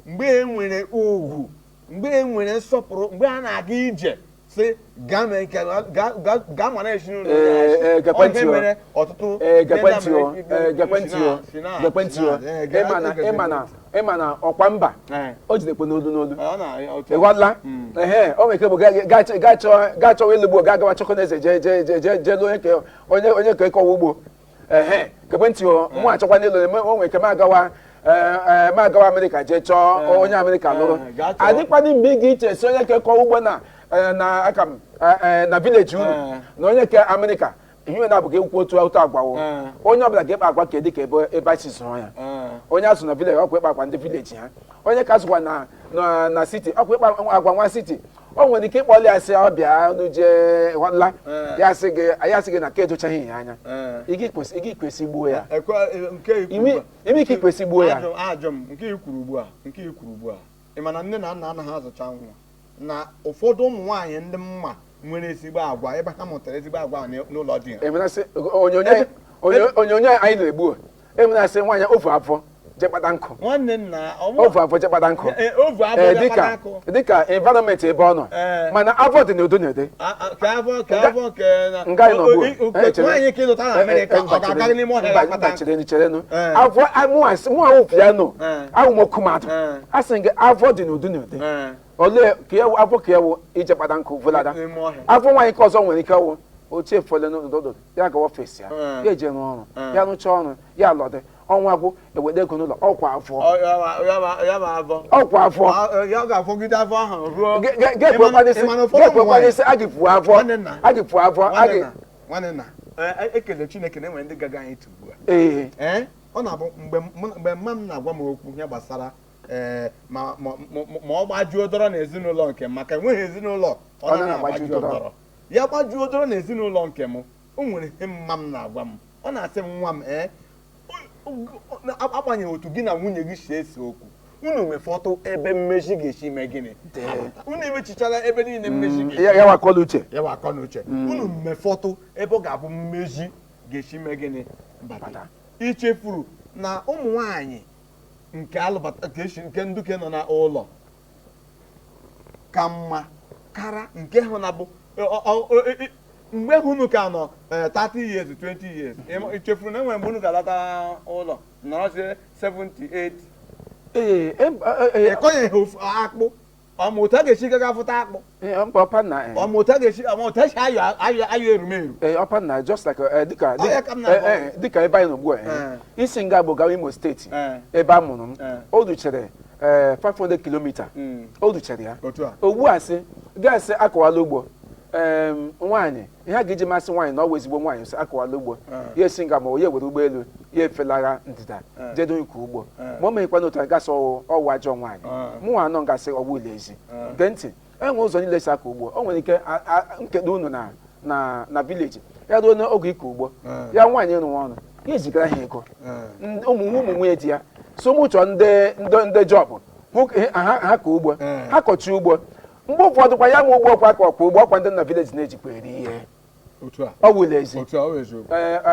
mgbe e nwere ugwu mgbe e nwere nsọpụrụ mgbe a na-aga ije si gaa mara ezinụlọ mere ọtụtụ ịma na ọkwa mba o jidekwa n'olu ịghọla o nwere ike bụ gaa chọwa elugbo gaa gawa chọkọ n'eze jee lụọ onye ka ịkọwa ugbo ekwentị mụ achọkwa n'elu o nwere ike ma agawa Amerịka jee chọọ onye Amerịka lụrụ adịkwana mgbe ị ga-iche si onye ka ịkọ ugbo na vileji unu na onye ka Amerịka ihe na-abụ ka ekwu otu agwawo onye ọbụla ga-ekpa agwa ka dị ka ebe anyị zụrụ ya onye azụ na vileji ọkwa ịkpa agwa ndị vileji ha onye ka azụkwa na siti ọkwa ịkpa agwa nwa siti o nwere ike ịkpọli ya sị ọ bịa n'uje hụla ya sị gị na ka edochaghị ya anya ị ga-ekwesị gbuo ya ime ike ikwesị gbuo ya nke ikwuru ugbu a ị ma na nne na nna anaghị azụcha nwa na ụfọdụ ụmụ nwaanyị ndị mma nwere ezigbo agwa ebe ha mụtara ezigbo agwa n'ụlọ di ha onyonyo anyị na-egbu emenasị nwaanyị ofu afọ jekpata nkụ nwanne nna ofu afọ jekpata nkụ dịka environment ebe ọ nọ mana afọ dị n'udo na-ede cherenụ afọ mụawụ piano awụmoku mmadụ a sị gị afọ dị n'udo na-ede olee afọ ka ewu ijekpata nkụ vulada afọ nwaanyị ka ọzọ nwere ike wụ oche efole n'ụdọdọ ya gawa ofesi ya eje n'ọrụ ya rụchaa ọrụ ya lọdị ọnwa gwụ eweta ego n'ụlọ ọkwa afọ ga-ekwekwanyesi agịpụ afọ ekele Chineke na enwere ndị gaga anyị tugbu ee ọ na-abụ mgbe mma m na-agwa m okwu ihe gbasara ma ọ gbajuo dọrọ n'ezinụlọ nke m maka enweghị ezinụlọ ọ na-agbajuo dọrọ ya gbajuo dọrọ n'ezinụlọ nke m o nwere ihe mma m na-agwa m ọ na-asị m nwa m agbanyeghị otu gị na nwunye gị si ese okwu unu mefọtụ ebe mmechi ga-esi ime gịnị unu emechichara ebe niile mmechi ga-esi ya wakọla uche unu mmefọtụ ebe ọ ga-abụ mmechi ga-esi ime gịnị bata ichefuru na ụmụ nwanyị nke alụbata nke nduke nọ n'ụlọ ka mma kara nke hụ na bụ mgbe unu ka nọ 30 years 20 years ichefuru na enwere mgbe unu ga-alata ụlọ nọrọzie 78 ịkọnyeghị akpụ ọmụta ga-esi gaga fụta akpụ ọmụta ga-esi ayọ erumeru ọpanna just like dịka ebe anyị nọ ugbu a isi nga bụ gawa Imo steeti ebe a mụrụ m o duchere 500 kilomita o duchere ya ugbu a sị gaasị akọwala ugbo nwaanyị ihe a ga-eji masị nwaanyị na ọ bụ ezigbo nwaanyị sị akọwala ugbo ya esi nga ma onye were ụgbọelu ya efelagha ndịda jedo ikwu ugbo ma o meghịkwa n'otu gasị ọwụ ajọ nwaanyị mụnwa anọ gasị ọwụ ụlọ ezi gee ntị enwe ụzọ niile si akọ ugbo o nwere ike nkedo unu na vileji ya ruo n'oge ịkọ ugbo ya nwaanyị rụwa ọrụ ya ezigara ha ego ụmụ nwunye di ya so mụ chọọ ndị jọbụ ha kọ ugbo ha kọchi ugbo mgbe ụfọdụ kwa ya ma ugbo ọkwa ka ọkwa ugbo ọkwa ndị na vileji na-ejikwa eri ihe ọ wụlụ ezi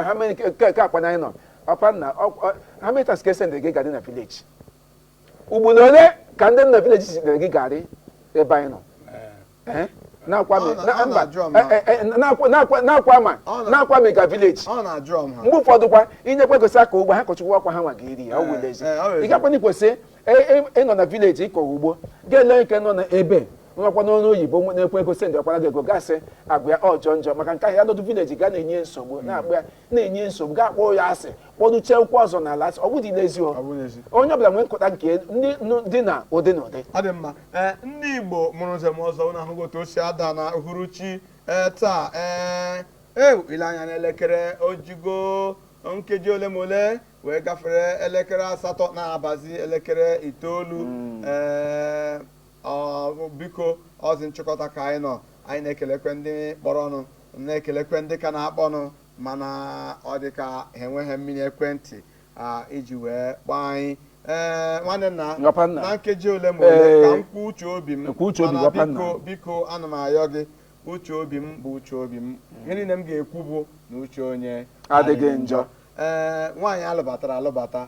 ha mere nke akpa na anyị nọ ọpanna ha metas ka esendịrị gị garị na vileji ugboro ole ka ndị na vileji sitere gị garị ebe anyị nọ na-akwa mega vileji mgbe ụfọdụ kwa inyekwa gosi aka ugbo ha kọchukwu ọkwa ha nwa ga-eri ya ọ wụlụ ezi ị gakwana kwesị ịnọ na vileji ịkọ ugbo ga-ele nke nọ na ebe nwakwa n'ọnụ oyibo na-ekwe ego sendị ọkwara gị ego gasị agwa ya ọjọọ njọ maka nke ahụ ya nọdụ vileji ga na-enye nsogbu na-enye nsogbu ga akpọ ya asị kpọduchie ụkwụ ọzọ n'ala asị ọ bụdị ilezi onye ọbụla nwee nkụta nke dị na ụdị na ụdị ọ dị mma ndị Igbo mụrụ nze m ọzọ unu ahụgo otu o si ada na uhuruchi taa ile anya n'elekere ojigo nkeji ole ma ole wee gafere elekere asatọ na-abazi elekere 9 biko ọzi nchịkọta ka anyị nọ anyị na-ekelekwe ndị kpọrọ ọnụ na-ekelekwe ndị ka na-akpọ ọnụ mana ọ dị ka ha enweghị mmiri ekwentị iji wee kpọọ anyị nwanne nna na nkeji ole ma ole ka m kwuo uche obi m mana biko ana m ayọ gị uche obi m bụ uche obi m ihe niile m ga-ekwu bụ na uche onye adịghị njọ nwaanyị alụbatara alụbata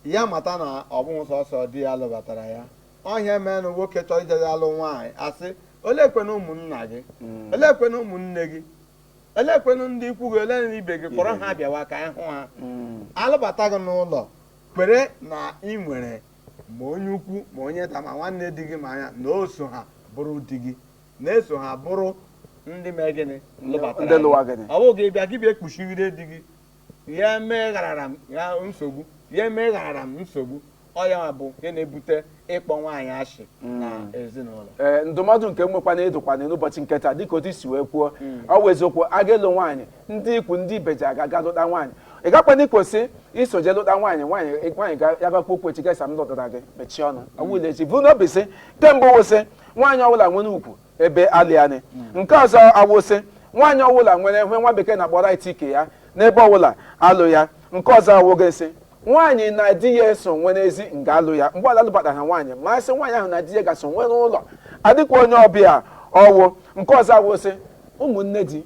ya mata na ọ bụghị sọsọ di ya alụbatara ya ọhịa menụ nwoke chọrọ ije alụ nwaanyị asị oleekwenụ ụmụnna gị oleekwenụ ụmụnne gị oleekwenụ ndị ikwu gị ole na ibe gị kpọrọ ha bịawa ka anyị hụ ha alụbata gị n'ụlọ kwere na ị nwere ma onye ukwu ma onye nta ma nwanne di gị ma anya na o so ha bụrụ di gị na-eso ha bụrụ ndị mee gịnị lụbatara ọ bụghị bịa gị bịa ekpuchigide di gị ya megharara m ya nsogbu ya emegharara m nsogbu ọ ya bụ ihe na-ebute ịkpọ nwaanyị ashị na ezinụlọ ndụmọdụ nke nwekwana ịdụkwana n'ụbọchị nketa dịka otu isi wee kwuo ọ bụ eziokwu aga elu nwaanyị ndị ikwu ndị ibe ji aga lụta nwaanyị ị gakwana ikwesị isoje lụta nwaanyị ya gakwa okwu echi gasa m lụtara gị mechie ọnụ ọwụla echi bụ n'obisi kemgbe wụsị nwaanyị ọbụla nwere ugwu ebe alịanị nke ọzọ awụsị nwaanyị ọbụla nwere ihe nwa bekee na-akpọ right ike ya n'ebe ọbụla alụ ya nke ọzọ awụgasị nwaanyị na di ya eso nwere ezi nga alụ ya mgbe ọla alụbata ha nwaanyị masị nwaanyị ahụ na di ya gaso nwere ụlọ adịkwa onye ọbịa ọwụ nke ọzọ awụsị ụmụnne di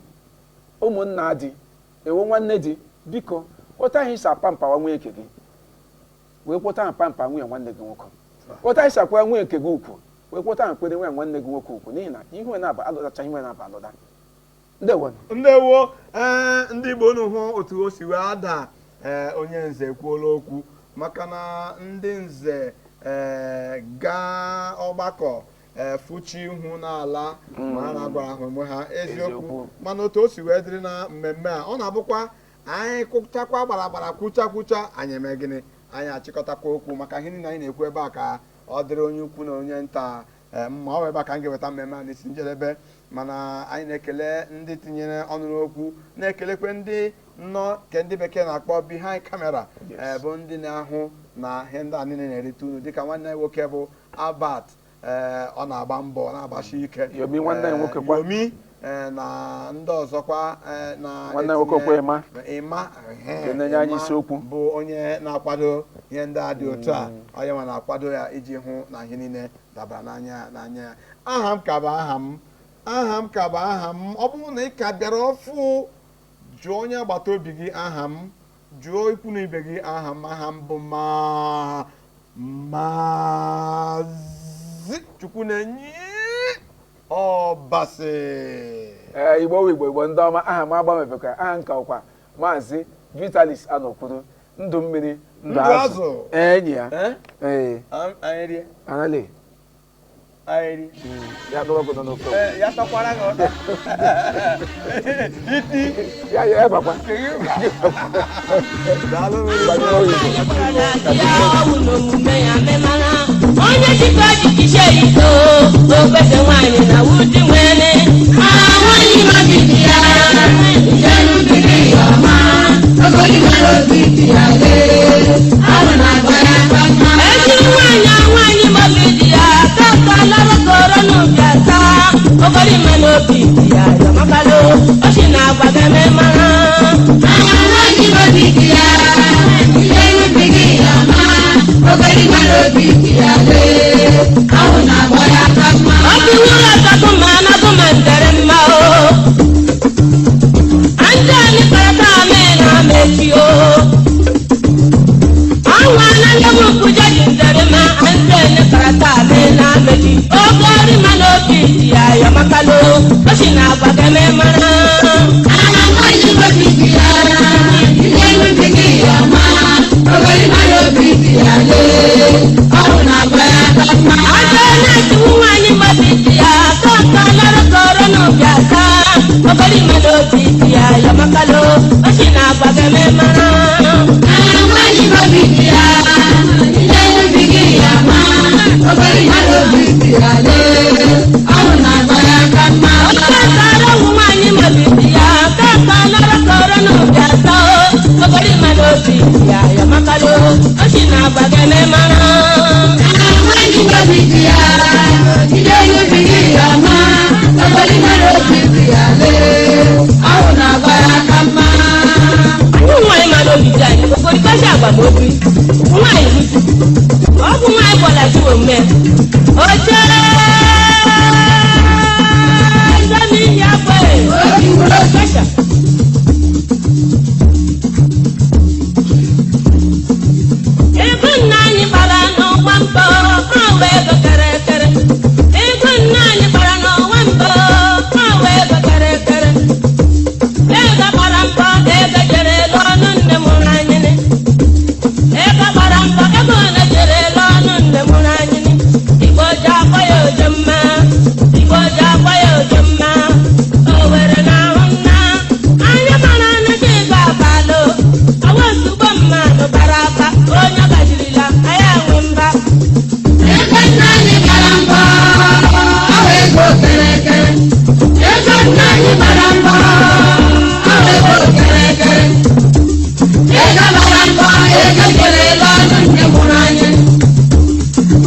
ụmụnna di ewu nwanne di biko kpọta anyị isa pampawa nwunye nke gị wee kpọta ha pampa nwunye nwanne gị nwoke kpọta isa kwa nwunye nke gị ukwu wee kpọta ha kwere nwunye nwanne gị nwoke ukwu n'ihi na ihe na-aba alụtacha ihe na-aba alụda ndewo ndị Igbo unu hụ otu o si wee ada onye nze ekwuola okwu maka na ndị nze gaa ọgbakọ fuchi ihu n'ala ma a na-agwara ahụ onwe ha eziokwu mana otu o si wee dịrị na mmemme a ọ na-abụkwa anyị kụchakwa gbaragbara kwucha anyị eme gịnị anyị achịkọtakwa okwu maka ihe niile anyị na-ekwu ebe a ka ọ dịrị onye ukwu na onye nta mma ọ ebe a ka m ga-eweta mmemme a n'isi njedebe mana anyị na-ekele ndị tinyere ọnụ n'okwu na-ekelekwe ndị nnọọ nke ndị bekee na-akpọ behind camera bụ ndị na-ahụ na ihe ndị a niile na-erite unu dịka nwanne ya nwoke bụ Albert ọ na-agba mbọ na-agbashi ike Yomi nwanne ya nwoke kwa Yomi na ndị ọzọkwa na nwanne nwoke kwa Ịma na-enye anyị isiokwu bụ onye na-akwado ihe ndị a dị otu a onye nwa na-akwado ya iji hụ na ihe niile dabara n'anya ya aha m ka bụ aha m ọ bụrụ na ị ka bịara ọfụ jụọ onye agbata obi gị aha m jụọ ikwu na ibe gị aha m bụ Maazị Chukwunenyi Ọbasi. Igbo ndị ọma aha m agbanwebekwa aha nka ọkwa Maazị Vitalis Anokwuru ndụ mmiri ndụ azụ enyi ya anali ya dọrọ nọ n'ofe ya takwara gị ọta iti ya bakwa onye jikọ jikishe ito ogbete nwanyị na wuti nwere nwanyị nọgide ya ijenubiri ya ọma ogori nwere obi dị ya lee ahụ na-agba ya kama eji nwanyị mọgide ya kaka larokoro n'ụbịa taa ogori nwere obi dị ya yọmakalo ochi na-agba game mara nwanyị mọgide ya ijenubiri ya ọma ogori nwere obi dị ya lee ahụ na-agba ya kama ọ bụ nwere ọtọtụ ma anagụ ma ndere mma o anja anyị kparata amena amechi o ọnwa anaghị m nkụja ji ndere ma anja anyị kparata amena amechi ogori ma n'obi dị ya yọmakalo ochi na-agba game mara nwanyị obi dị ya ihe nrubi gị ya ọma ogori ma n'obi dị ya lee ọrụ na-agba ya kama aja na-etiwu nwanyị obi dị ya kọka larokoro n'ụbịa taa ogori ma n'obi dị ya yọmakalo ochi na-agba game mara nwanyị obi dị ya ihe nrubi gị ya ọma ogori ma n'obi dị ya lee ọrụ na-agba ya kama ọkakara ụmụ nwanyị obi dị ya kọka larokoro n'ụbịa taa ogori ma n'obi dị ya yọmakalo ochi na-agba game mara nwanyị obi dị ya ihe nrubi gị ya ọma ogori ma n'obi dị ya lee ọrụ na-agba ya kama nwanyị ma n'obi dị anyị ogori kacha agbamobi nwanyị ọ bụ nwanyị gbọla chi omume oche